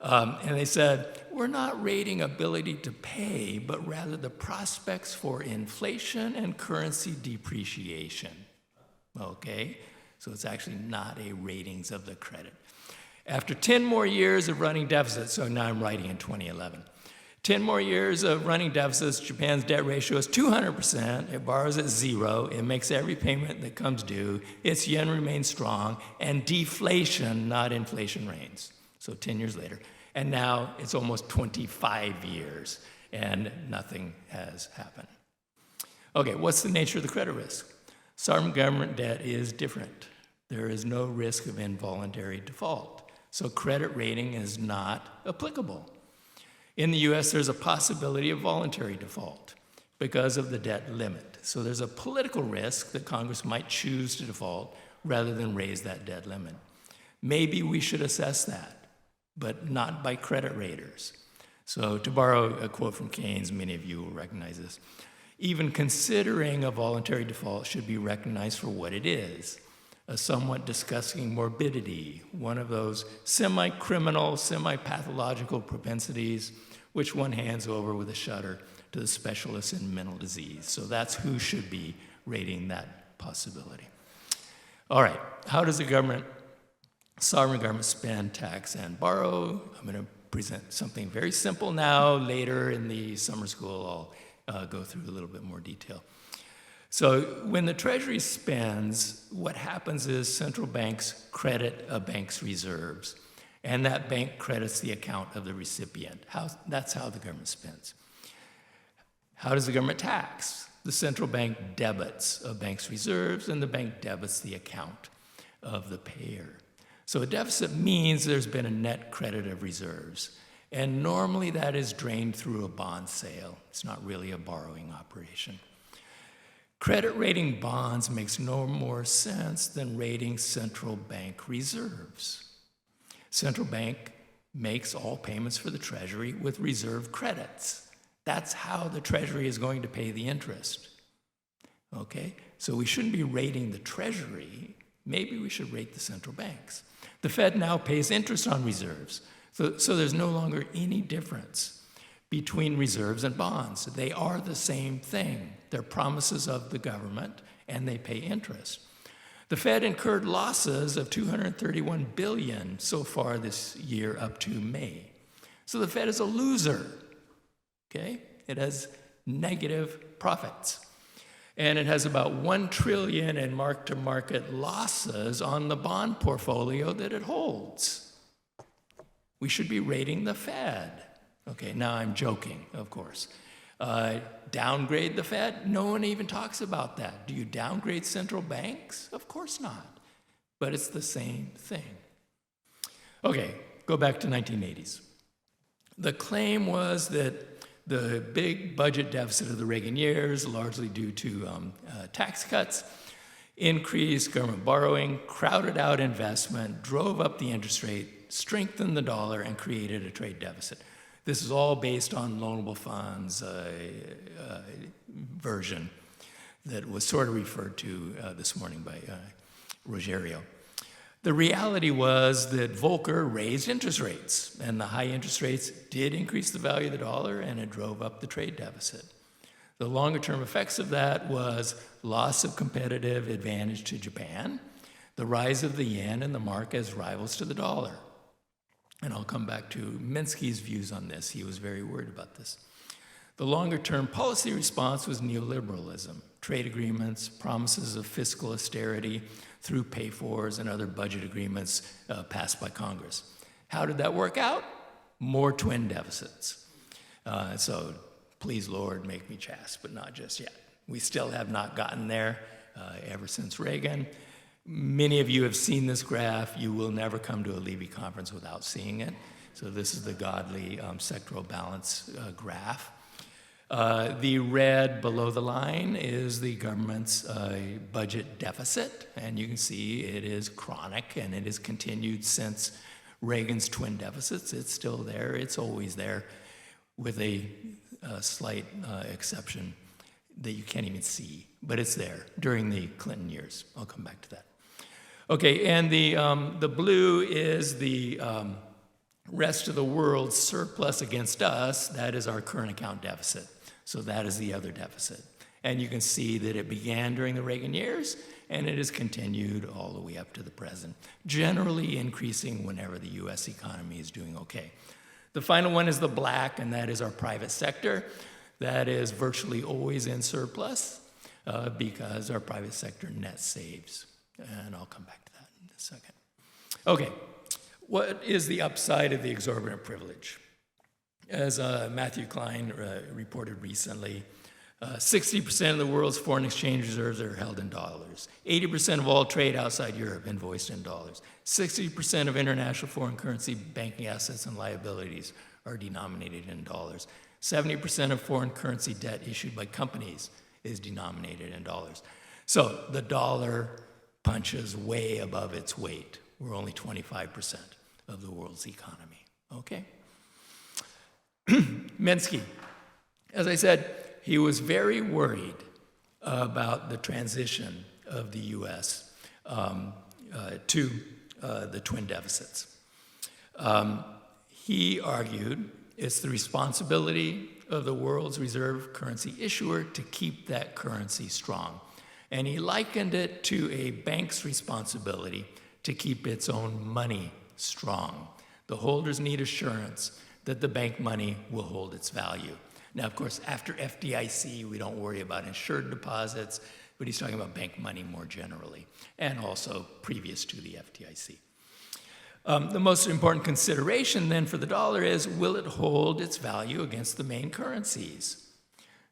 And they said, we're not rating ability to pay, but rather the prospects for inflation and currency depreciation. Okay? So it's actually not a ratings of the credit. After 10 more years of running deficits, so now I'm writing in 2011, 10 more years of running deficits, Japan's debt ratio is 200%. It borrows at 0. It makes every payment that comes due. Its yen remains strong, and deflation, not inflation, reigns. So 10 years later. And now it's almost 25 years, and nothing has happened. Okay, what's the nature of the credit risk? Sovereign government debt is different. There is no risk of involuntary default. So credit rating is not applicable. In the US, there's a possibility of voluntary default because of the debt limit. So there's a political risk that Congress might choose to default rather than raise that debt limit. Maybe we should assess that, but not by credit raters. So to borrow a quote from Keynes, many of you will recognize this, even considering a voluntary default should be recognized for what it is, a somewhat disgusting morbidity, one of those semi-criminal, semi-pathological propensities which one hands over with a shudder to the specialists in mental disease. So that's who should be rating that possibility. All right, how does the government, sovereign government, spend, tax, and borrow? I'm going to present something very simple now. Later in the summer school, I'll go through a little bit more detail. So when the Treasury spends, what happens is central banks credit a bank's reserves, and that bank credits the account of the recipient. That's how the government spends. How does the government tax? The central bank debits a bank's reserves, and the bank debits the account of the payer. So a deficit means there's been a net credit of reserves, and normally that is drained through a bond sale. It's not really a borrowing operation. Credit rating bonds makes no more sense than rating central bank reserves. Central bank makes all payments for the Treasury with reserve credits. That's how the Treasury is going to pay the interest. Okay? So we shouldn't be rating the Treasury. Maybe we should rate the central banks. The Fed now pays interest on reserves. So there's no longer any difference between reserves and bonds. They are the same thing. They're promises of the government, and they pay interest. The Fed incurred losses of $231 billion so far this year up to May. So the Fed is a loser, okay? It has negative profits. And it has about $1 trillion in mark-to-market losses on the bond portfolio that it holds. We should be rating the Fed. Okay, now I'm joking, of course. Downgrade the Fed? No one even talks about that. Do you downgrade central banks? Of course not. But it's the same thing. Okay, go back to 1980s. The claim was that the big budget deficit of the Reagan years, largely due to tax cuts, increased government borrowing, crowded out investment, drove up the interest rate, strengthened the dollar, and created a trade deficit. This is all based on loanable funds version that was sort of referred to this morning by Rogerio. The reality was that Volcker raised interest rates, and the high interest rates did increase the value of the dollar, and it drove up the trade deficit. The longer-term effects of that was loss of competitive advantage to Japan, the rise of the yen and the mark as rivals to the dollar. And I'll come back to Minsky's views on this. He was very worried about this. The longer-term policy response was neoliberalism, trade agreements, promises of fiscal austerity through pay-fors and other budget agreements passed by Congress. How did that work out? More twin deficits. So please, Lord, make me chaste, but not just yet. We still have not gotten there ever since Reagan. Many of you have seen this graph. You will never come to a Levy conference without seeing it. So this is the godly sectoral balance graph. The red below the line is the government's budget deficit, and you can see it is chronic, and it has continued since Reagan's twin deficits. It's still there. It's always there, with a slight exception that you can't even see, but it's there during the Clinton years. I'll come back to that. Okay, and the blue is the rest of the world's surplus against us. That is our current account deficit. So that is the other deficit. And you can see that it began during the Reagan years, and it has continued all the way up to the present, generally increasing whenever the U.S. economy is doing okay. The final one is the black, and that is our private sector. That is virtually always in surplus because our private sector net saves. And I'll come back to that in a second. Okay, what is the upside of the exorbitant privilege? As Matthew Klein reported recently, 60% of the world's foreign exchange reserves are held in dollars. 80% of all trade outside Europe invoiced in dollars. 60% of international foreign currency banking assets and liabilities are denominated in dollars. 70% of foreign currency debt issued by companies is denominated in dollars. So the dollar punches way above its weight. We're only 25% of the world's economy. Okay? Minsky, as I said, he was very worried about the transition of the U.S. To the twin deficits. He argued it's the responsibility of the world's reserve currency issuer to keep that currency strong. And he likened it to a bank's responsibility to keep its own money strong. The holders need assurance that the bank money will hold its value. Now, of course, after FDIC, we don't worry about insured deposits, but he's talking about bank money more generally, and also previous to the FDIC. The most important consideration then for the dollar is, will it hold its value against the main currencies?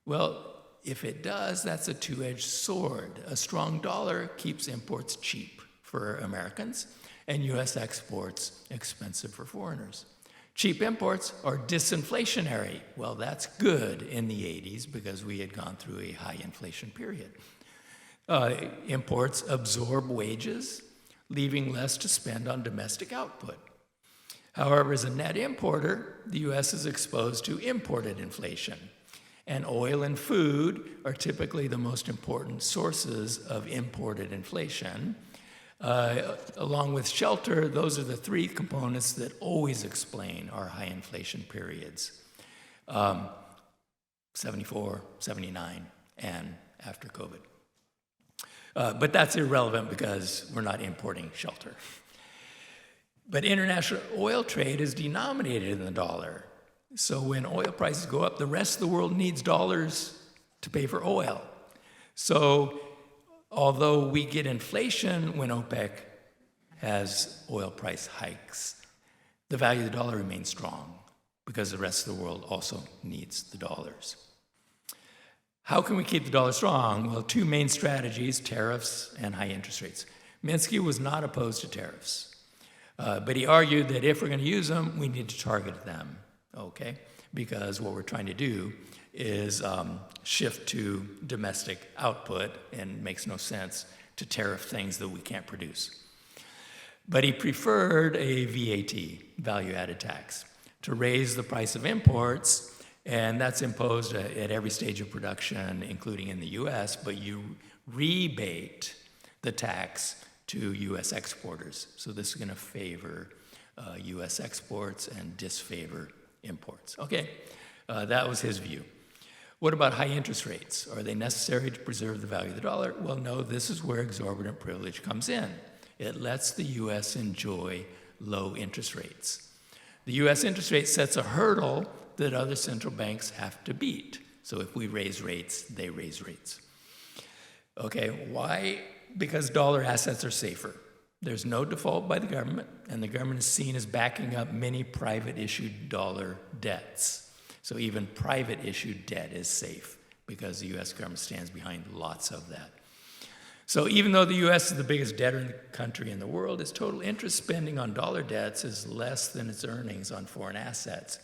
Well, if it does, that's a two-edged sword. A strong dollar keeps imports cheap for Americans, and U.S. exports expensive for foreigners. Cheap imports are disinflationary. Well, that's good in the 80s because we had gone through a high inflation period. Imports absorb wages, leaving less to spend on domestic output. However, as a net importer, the U.S. is exposed to imported inflation. And oil and food are typically the most important sources of imported inflation. Along with shelter, those are the three components that always explain our high inflation periods. 74, 79, and after COVID. But that's irrelevant because we're not importing shelter. But international oil trade is denominated in the dollar. So when oil prices go up, the rest of the world needs dollars to pay for oil. So although we get inflation when OPEC has oil price hikes, the value of the dollar remains strong because the rest of the world also needs the dollars. How can we keep the dollar strong? Well, two main strategies, tariffs and high interest rates. Minsky was not opposed to tariffs, but he argued that if we're going to use them, we need to target them, okay? Because what we're trying to do is shift to domestic output, and it makes no sense to tariff things that we can't produce. But he preferred a VAT, value-added tax, to raise the price of imports, and that's imposed at every stage of production, including in the U.S., but you rebate the tax to U.S. exporters. So this is going to favor U.S. exports and disfavor imports. Okay, that was his view. What about high interest rates? Are they necessary to preserve the value of the dollar? Well, no, this is where exorbitant privilege comes in. It lets the U.S. enjoy low interest rates. The U.S. interest rate sets a hurdle that other central banks have to beat. So if we raise rates, they raise rates. Okay, why? Because dollar assets are safer. There's no default by the government, and the government is seen as backing up many private issued dollar debts. So even private issued debt is safe because the U.S. government stands behind lots of that. So even though the U.S. is the biggest debtor in the country in the world, its total interest spending on dollar debts is less than its earnings on foreign assets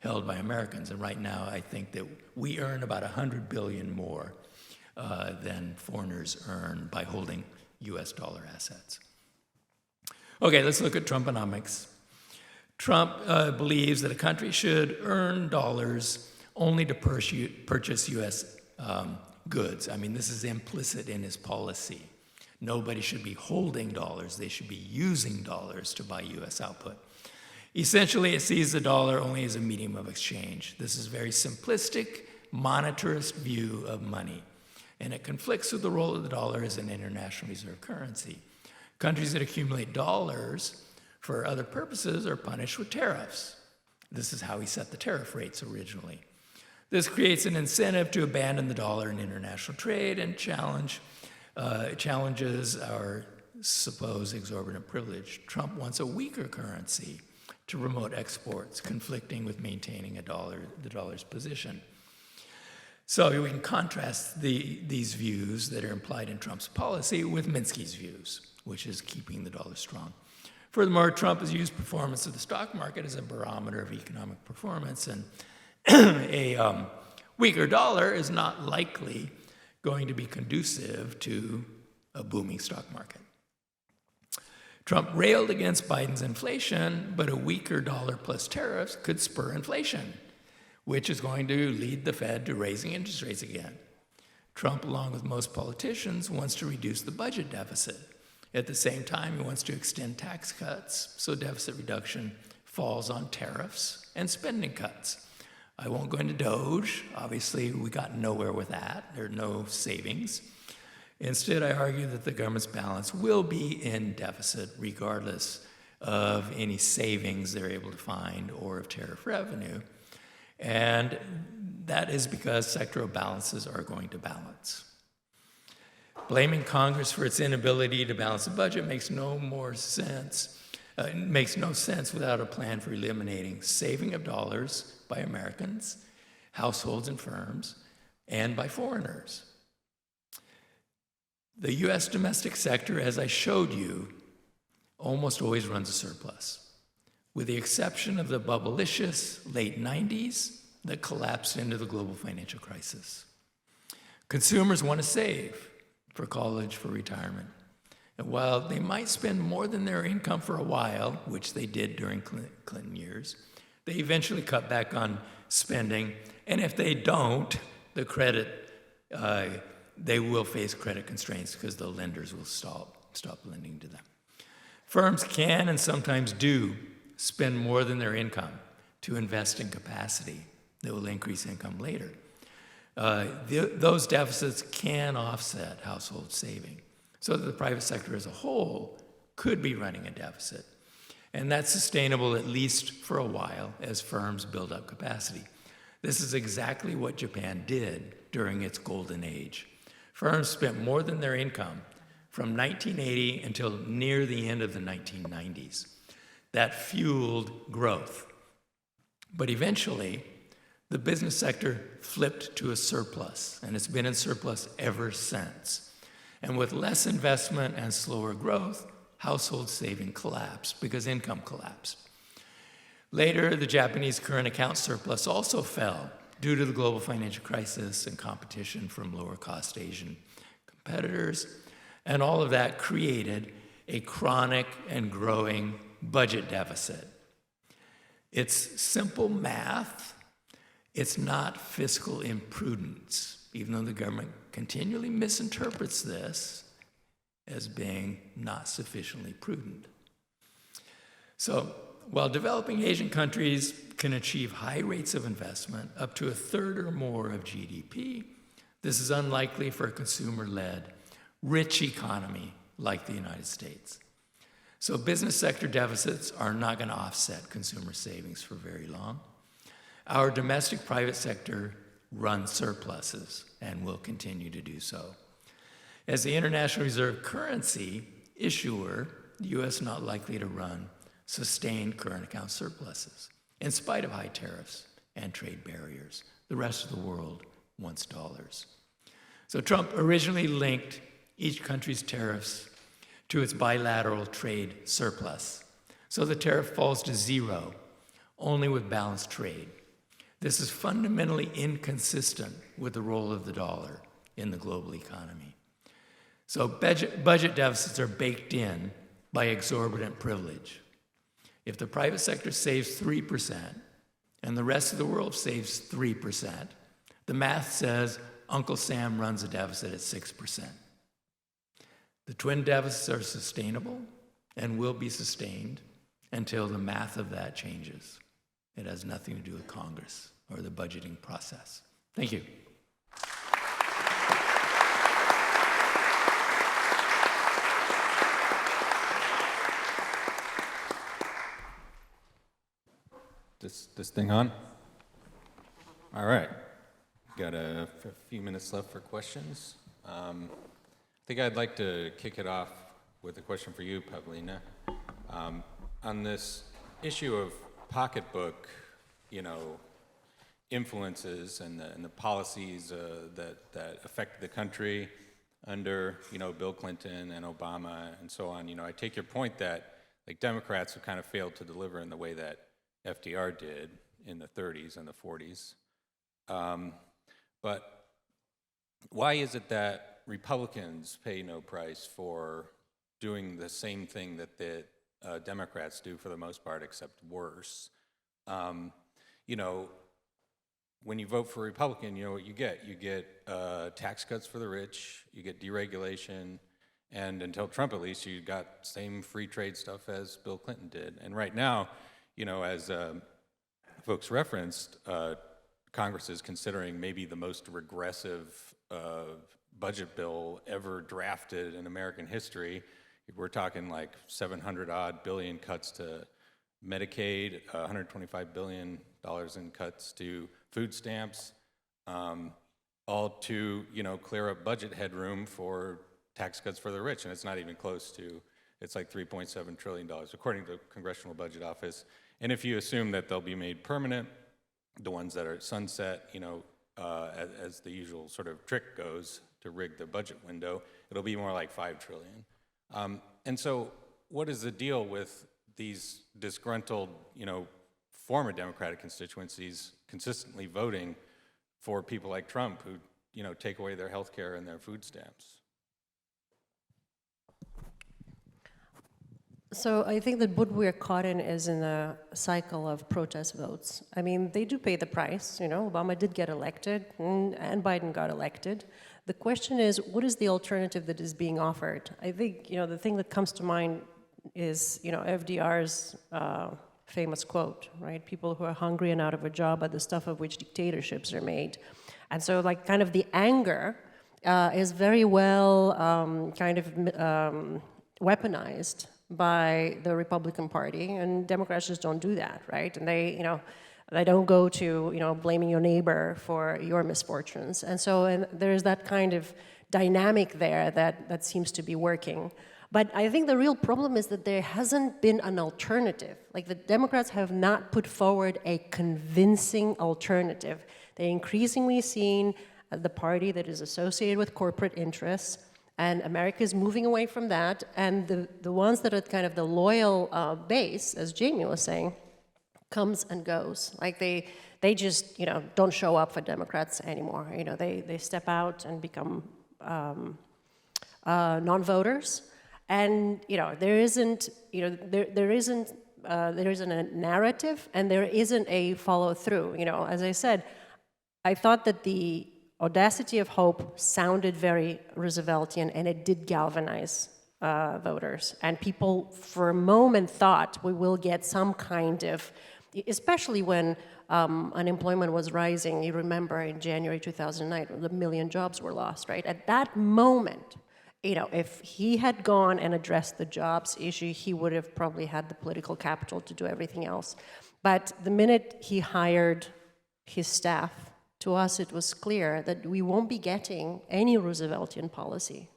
held by Americans. And right now, I think that we earn about $100 billion more than foreigners earn by holding U.S. dollar assets. Okay, let's look at Trumponomics. Trump believes that a country should earn dollars only to purchase U.S. goods. I mean, this is implicit in his policy. Nobody should be holding dollars. They should be using dollars to buy U.S. output. Essentially, it sees the dollar only as a medium of exchange. This is a very simplistic, monetarist view of money, and it conflicts with the role of the dollar as an international reserve currency. Countries that accumulate dollars for other purposes are punished with tariffs. This is how he set the tariff rates originally. This creates an incentive to abandon the dollar in international trade and challenges our supposed exorbitant privilege. Trump wants a weaker currency to promote exports, conflicting with maintaining the dollar's position. So we can contrast these views that are implied in Trump's policy with Minsky's views, which is keeping the dollar strong. Furthermore, Trump has used performance of the stock market as a barometer of economic performance, and a weaker dollar is not likely going to be conducive to a booming stock market. Trump railed against Biden's inflation, but a weaker dollar plus tariffs could spur inflation, which is going to lead the Fed to raising interest rates again. Trump, along with most politicians, wants to reduce the budget deficit. At the same time, he wants to extend tax cuts, so deficit reduction falls on tariffs and spending cuts. I won't go into Doge. Obviously, we got nowhere with that. There are no savings. Instead, I argue that the government's balance will be in deficit regardless of any savings they're able to find or of tariff revenue. And that is because sectoral balances are going to balance. Blaming Congress for its inability to balance the budget makes no sense without a plan for eliminating saving of dollars by Americans, households and firms, and by foreigners. The U.S. domestic sector, as I showed you, almost always runs a surplus, with the exception of the bubblicious late 90s that collapsed into the global financial crisis. Consumers want to save for college, for retirement. And while they might spend more than their income for a while, which they did during Clinton years, they eventually cut back on spending. And if they don't, they will face credit constraints because the lenders will stop lending to them. Firms can and sometimes do spend more than their income to invest in capacity that will increase income later. Those deficits can offset household saving, so that the private sector as a whole could be running a deficit. And that's sustainable at least for a while as firms build up capacity. This is exactly what Japan did during its golden age. Firms spent more than their income from 1980 until near the end of the 1990s. That fueled growth. But eventually, the business sector flipped to a surplus, and it's been in surplus ever since. And with less investment and slower growth, household saving collapsed because income collapsed. Later, the Japanese current account surplus also fell due to the global financial crisis and competition from lower-cost Asian competitors, and all of that created a chronic and growing budget deficit. It's simple math. It's not fiscal imprudence, even though the government continually misinterprets this as being not sufficiently prudent. So, while developing Asian countries can achieve high rates of investment, up to a third or more of GDP, this is unlikely for a consumer-led, rich economy like the United States. So business sector deficits are not going to offset consumer savings for very long. Our domestic private sector runs surpluses and will continue to do so. As the international reserve currency issuer, the U.S. is not likely to run sustained current account surpluses, in spite of high tariffs and trade barriers. The rest of the world wants dollars. So Trump originally linked each country's tariffs to its bilateral trade surplus. So the tariff falls to zero, only with balanced trade. This is fundamentally inconsistent with the role of the dollar in the global economy. So budget deficits are baked in by exorbitant privilege. If the private sector saves 3% and the rest of the world saves 3%, the math says Uncle Sam runs a deficit at 6%. The twin deficits are sustainable and will be sustained until the math of that changes. It has nothing to do with Congress or the budgeting process. Thank you. This thing on? All right. Got a few minutes left for questions. I think I'd like to kick it off with a question for you, Pavlina. On this issue of Pocketbook, influences and the policies that affected the country under, Bill Clinton and Obama and so on. I take your point that like Democrats have kind of failed to deliver in the way that FDR did in the 30s and the 40s. But why is it that Republicans pay no price for doing the same thing that the Democrats do for the most part, except worse? When you vote for Republican, you know what you get. You get tax cuts for the rich, you get deregulation, and until Trump at least, you got same free trade stuff as Bill Clinton did. And right now, as folks referenced, Congress is considering maybe the most regressive budget bill ever drafted in American history. We're talking like 700-odd billion cuts to Medicaid, $125 billion in cuts to food stamps, all to clear up budget headroom for tax cuts for the rich, and it's not even close to. It's like $3.7 trillion, according to the Congressional Budget Office. And if you assume that they'll be made permanent, the ones that are sunset, as the usual sort of trick goes to rig the budget window, it'll be more like $5 trillion. And so, what is the deal with these disgruntled, former Democratic constituencies consistently voting for people like Trump who, take away their health care and their food stamps? So I think that what we're caught in is in a cycle of protest votes. I mean, they do pay the price. Obama did get elected, and Biden got elected. The question is, what is the alternative that is being offered? I think, the thing that comes to mind is, FDR's famous quote, right? People who are hungry and out of a job are the stuff of which dictatorships are made. And so, kind of the anger is very well weaponized by the Republican Party, and Democrats just don't do that, right? And they don't go to, blaming your neighbor for your misfortunes. And so there's that kind of dynamic there that seems to be working. But I think the real problem is that there hasn't been an alternative. Like, the Democrats have not put forward a convincing alternative. They're increasingly seen as the party that is associated with corporate interests, and America is moving away from that. And the ones that are kind of the loyal base, as Jamie was saying, comes and goes. Like, they just, don't show up for Democrats anymore. They step out and become non-voters. And there isn't a narrative, and there isn't a follow through. As I said, I thought that the audacity of hope sounded very Rooseveltian, and it did galvanize voters. And people, for a moment, thought we will get some kind of, especially when unemployment was rising. You remember in January 2009, the 1 million jobs were lost, right? At that moment, if he had gone and addressed the jobs issue, he would have probably had the political capital to do everything else. But the minute he hired his staff, to us it was clear that we won't be getting any Rooseveltian policy.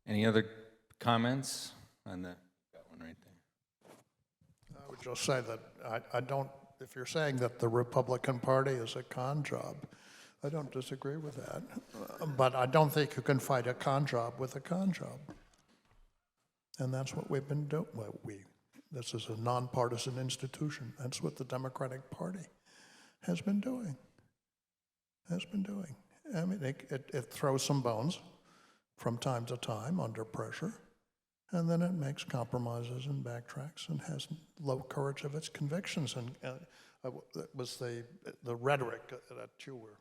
Any other comments on that one right there? I would just say that I don't, if you're saying that the Republican Party is a con job, I don't disagree with that. But I don't think you can fight a con job with a con job. And that's what we've been doing. Well, this is a nonpartisan institution. That's what the Democratic Party has been doing. I mean, it throws some bones from time to time under pressure, and then it makes compromises and backtracks and has low courage of its convictions. And that was the rhetoric that you were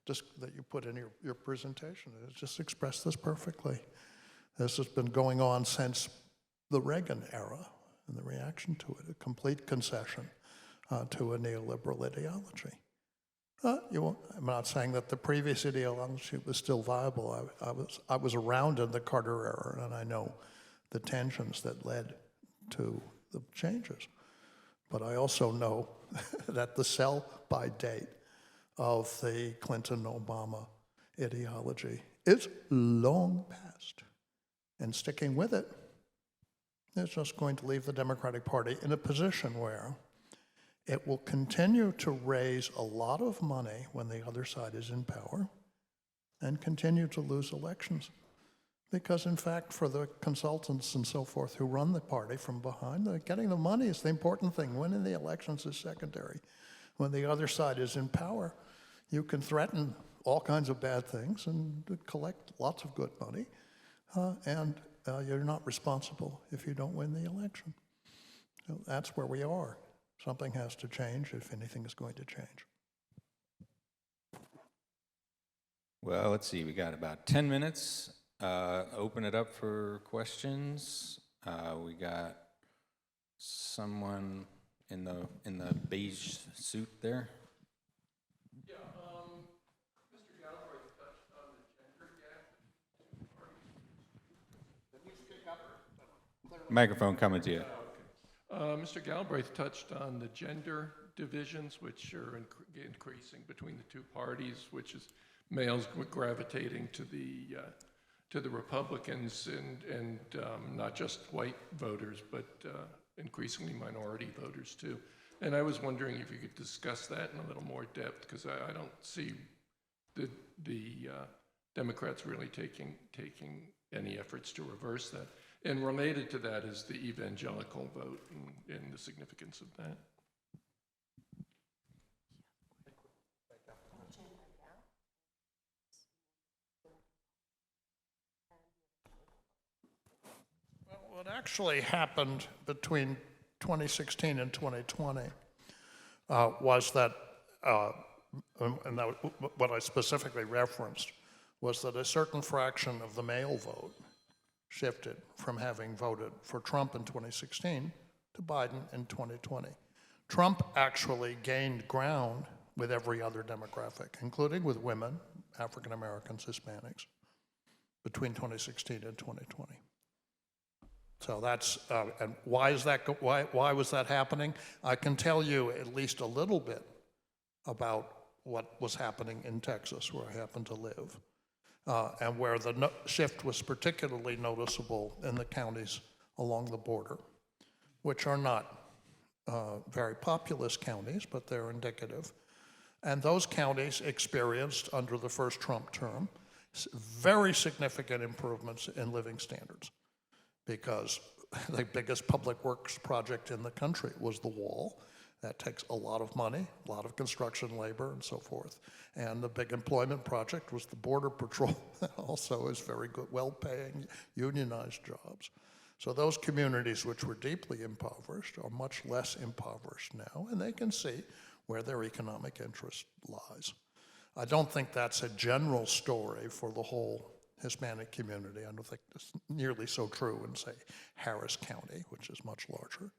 that you put in your presentation. It just expressed this perfectly. This has been going on since the Reagan era, and the reaction to it, a complete concession to a neoliberal ideology. I'm not saying that the previous ideology was still viable. I was around in the Carter era, and I know the tensions that led to the changes. But I also know that the sell-by date of the Clinton-Obama ideology is long past. And sticking with it is just going to leave the Democratic Party in a position where it will continue to raise a lot of money when the other side is in power and continue to lose elections. Because in fact, for the consultants and so forth who run the party from behind, getting the money is the important thing. Winning the elections is secondary. When the other side is in power, you can threaten all kinds of bad things and collect lots of good money, and you're not responsible if you don't win the election. So that's where we are. Something has to change if anything is going to change. Well, let's see, we got about 10 minutes. Open it up for questions. We got someone in the beige suit there. Yeah, Mr. Galbraith touched on the gender gap. Microphone coming to you. Mr. Galbraith touched on the gender divisions, which are increasing between the two parties, which is males gravitating to the Republicans and not just white voters, but increasingly minority voters too. And I was wondering if you could discuss that in a little more depth, because I don't see the Democrats really taking any efforts to reverse that. And related to that is the evangelical vote and the significance of that. Well, what actually happened between 2016 and 2020 was that, and that, what I specifically referenced, was that a certain fraction of the male vote shifted from having voted for Trump in 2016 to Biden in 2020. Trump actually gained ground with every other demographic, including with women, African Americans, Hispanics, between 2016 and 2020. So that's, and why is that, why was that happening? I can tell you at least a little bit about what was happening in Texas, where I happen to live. And where the shift was particularly noticeable in the counties along the border, which are not very populous counties, but they're indicative. And those counties experienced, under the first Trump term, very significant improvements in living standards, because the biggest public works project in the country was the wall. That takes a lot of money, a lot of construction labor, and so forth. And the big employment project was the Border Patrol. That also is very good, well-paying, unionized jobs. So those communities which were deeply impoverished are much less impoverished now, and they can see where their economic interest lies. I don't think that's a general story for the whole Hispanic community. I don't think it's nearly so true in, say, Harris County, which is much larger.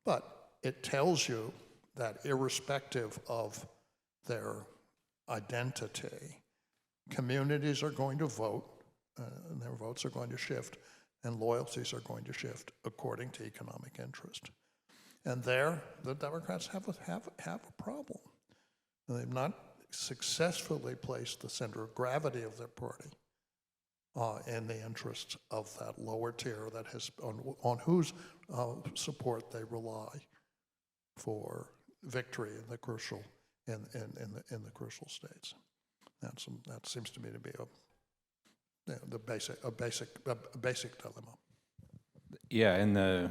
But it tells you that irrespective of their identity, communities are going to vote, and their votes are going to shift, and loyalties are going to shift according to economic interest. And there, the Democrats have a problem. And they've not successfully placed the center of gravity of their party in the interests of that lower tier that has, on whose support they rely for victory in the crucial in the crucial states. That seems to me to be a basic dilemma. Yeah, and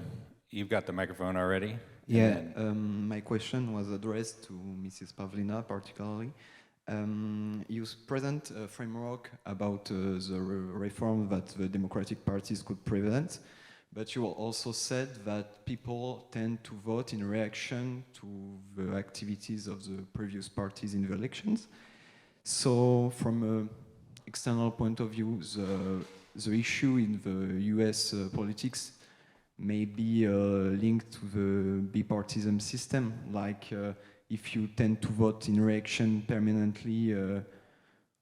you've got the microphone already. Yeah, my question was addressed to Mrs. Pavlina particularly. You present a framework about the reform that the Democratic parties could prevent, but you also said that people tend to vote in reaction to the activities of the previous parties in the elections. So from an external point of view, the issue in the US politics may be linked to the bipartisan system, like if you tend to vote in reaction permanently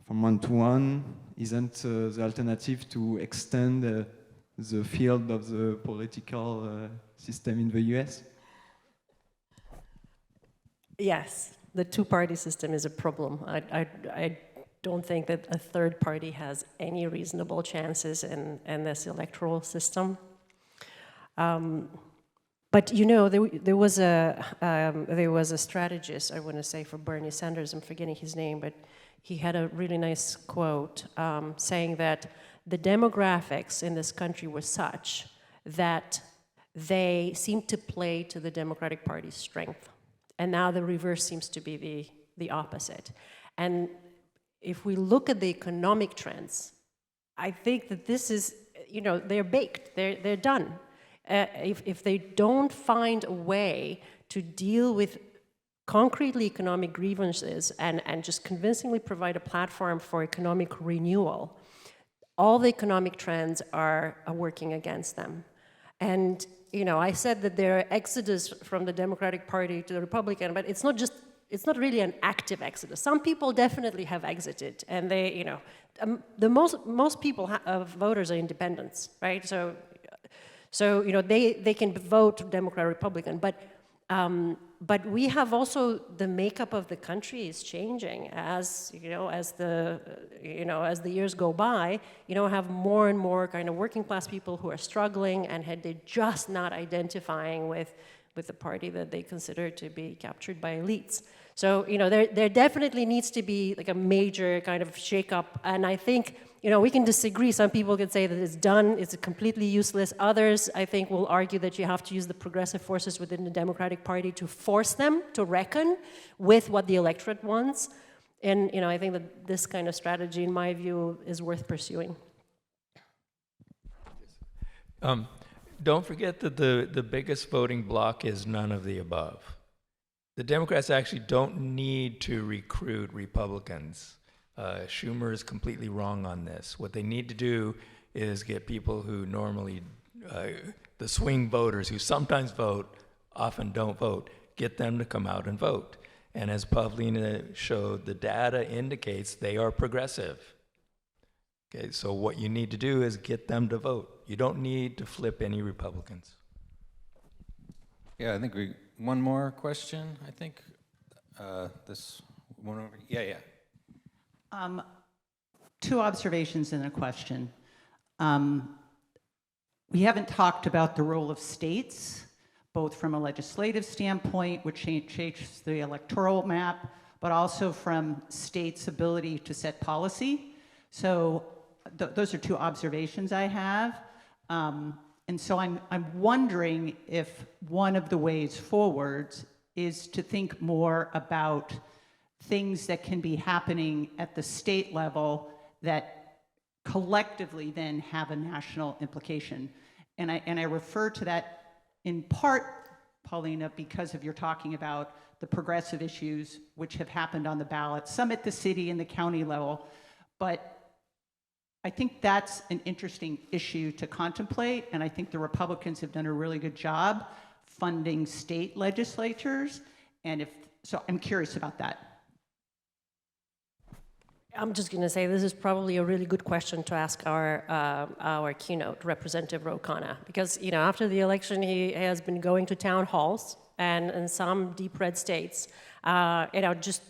from one to one, isn't the alternative to extend the field of the political system in the US? Yes, the two-party system is a problem. I don't think that a third party has any reasonable chances in this electoral system. But you know, there was a strategist, I want to say, for Bernie Sanders. I'm forgetting his name, but he had a really nice quote saying that the demographics in this country were such that they seemed to play to the Democratic Party's strength, and now the reverse seems to be the opposite. And if we look at the economic trends, I think that this is, you know, they're baked, they're done. If they don't find a way to deal with concretely economic grievances and just convincingly provide a platform for economic renewal, all the economic trends are working against them. And, you know, I said that there are exodus from the Democratic Party to the Republican, but it's not really an active exodus. Some people definitely have exited, and they, you know, the most people voters are independents, right? So you know, they can vote Democrat or Republican, but we have also the makeup of the country is changing as you know, as the years go by. You know, have more and more kind of working class people who are struggling and they're just not identifying with the party that they consider to be captured by elites. So you know, there definitely needs to be like a major kind of shakeup, and I think, you know, we can disagree. Some people can say that it's done, it's completely useless. Others, I think, will argue that you have to use the progressive forces within the Democratic Party to force them to reckon with what the electorate wants. And, you know, I think that this kind of strategy, in my view, is worth pursuing. Don't forget that the biggest voting bloc is none of the above. The Democrats actually don't need to recruit Republicans. Schumer is completely wrong on this. What they need to do is get people who normally, the swing voters who sometimes vote, often don't vote, get them to come out and vote. And as Pavlina showed, the data indicates they are progressive. Okay, so what you need to do is get them to vote. You don't need to flip any Republicans. Yeah, I think one more question, I think. This one over, yeah. Two observations and a question. We haven't talked about the role of states, both from a legislative standpoint, which changes the electoral map, but also from states' ability to set policy. So those are two observations I have. And so I'm wondering if one of the ways forwards is to think more about things that can be happening at the state level that collectively then have a national implication. And I refer to that in part, Paulina, because of your talking about the progressive issues which have happened on the ballot, some at the city and the county level, but I think that's an interesting issue to contemplate, and I think the Republicans have done a really good job funding state legislatures, and so I'm curious about that. I'm just going to say this is probably a really good question to ask our keynote, Representative Ro Khanna, because you know, after the election he has been going to town halls and in some deep red states, you know, just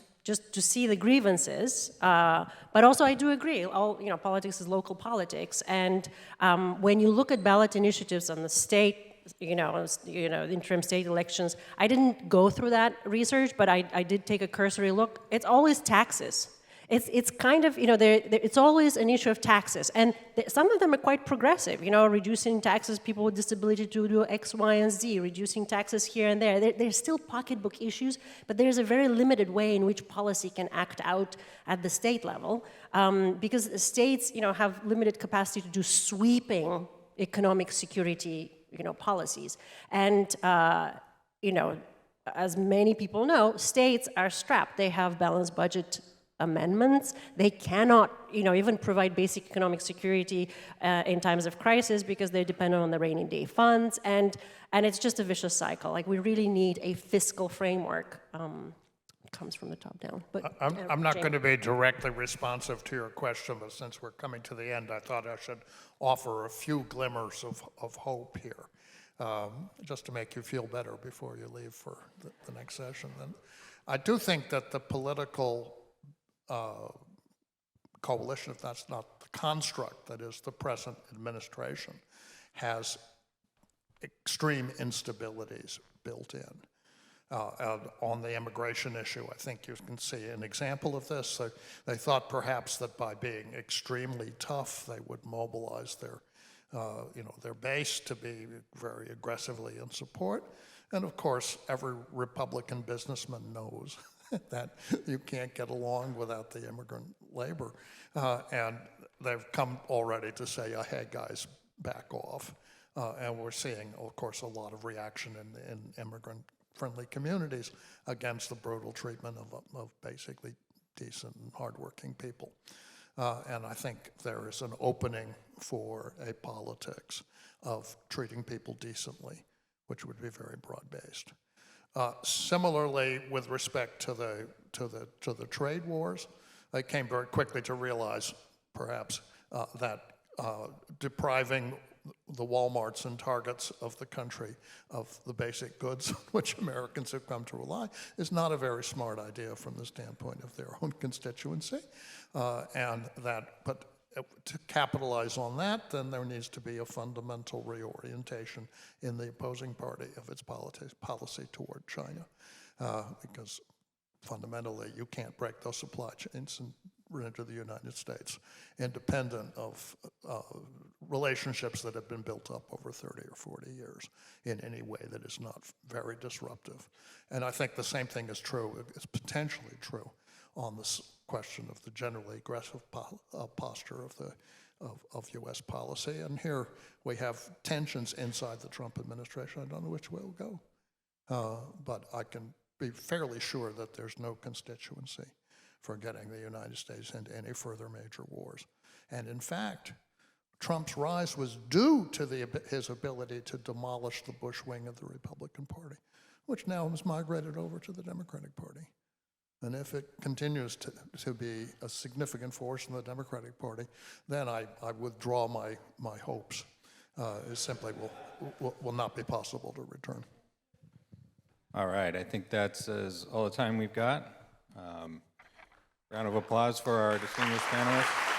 to see the grievances, but also I do agree. Politics is local politics, and when you look at ballot initiatives on the state, interim state elections, I didn't go through that research, but I did take a cursory look. It's always taxes. It's kind of, it's always an issue of taxes. And some of them are quite progressive, reducing taxes, people with disability to do X, Y, and Z, reducing taxes here and there. There's still pocketbook issues, but there's a very limited way in which policy can act out at the state level, because the states, have limited capacity to do sweeping economic security, policies. And, as many people know, states are strapped. They have balanced budget amendments. They cannot, even provide basic economic security in times of crisis because they're dependent on the rainy day funds, and it's just a vicious cycle. Like, we really need a fiscal framework. It comes from the top down. But I'm not going to be directly responsive to your question, but since we're coming to the end, I thought I should offer a few glimmers of hope here, just to make you feel better before you leave for the next session. Then, I do think that the political coalition, if that's not the construct that is the present administration, has extreme instabilities built in. And on the immigration issue, I think you can see an example of this. They thought perhaps that by being extremely tough, they would mobilize their base to be very aggressively in support. And of course, every Republican businessman knows that you can't get along without the immigrant labor. And they've come already to say, hey guys, back off. And we're seeing, of course, a lot of reaction in immigrant-friendly communities against the brutal treatment of basically decent and hardworking people. And I think there is an opening for a politics of treating people decently, which would be very broad-based. Similarly, with respect to the trade wars, they came very quickly to realize, perhaps, that depriving the Walmarts and Targets of the country of the basic goods on which Americans have come to rely is not a very smart idea from the standpoint of their own constituency. But to capitalize on that, then there needs to be a fundamental reorientation in the opposing party of its policy toward China, because fundamentally you can't break those supply chains and into the United States, independent of relationships that have been built up over 30 or 40 years in any way that is not very disruptive. And I think the same thing is true, it's potentially true on this question of the generally aggressive posture of U.S. policy. And here we have tensions inside the Trump administration. I don't know which way it will go, but I can be fairly sure that there's no constituency for getting the United States into any further major wars. And in fact, Trump's rise was due to his ability to demolish the Bush wing of the Republican Party, which now has migrated over to the Democratic Party. And if it continues to be a significant force in the Democratic Party, then I withdraw my hopes. It simply will not be possible to return. All right, I think that's all the time we've got. Round of applause for our distinguished panelists.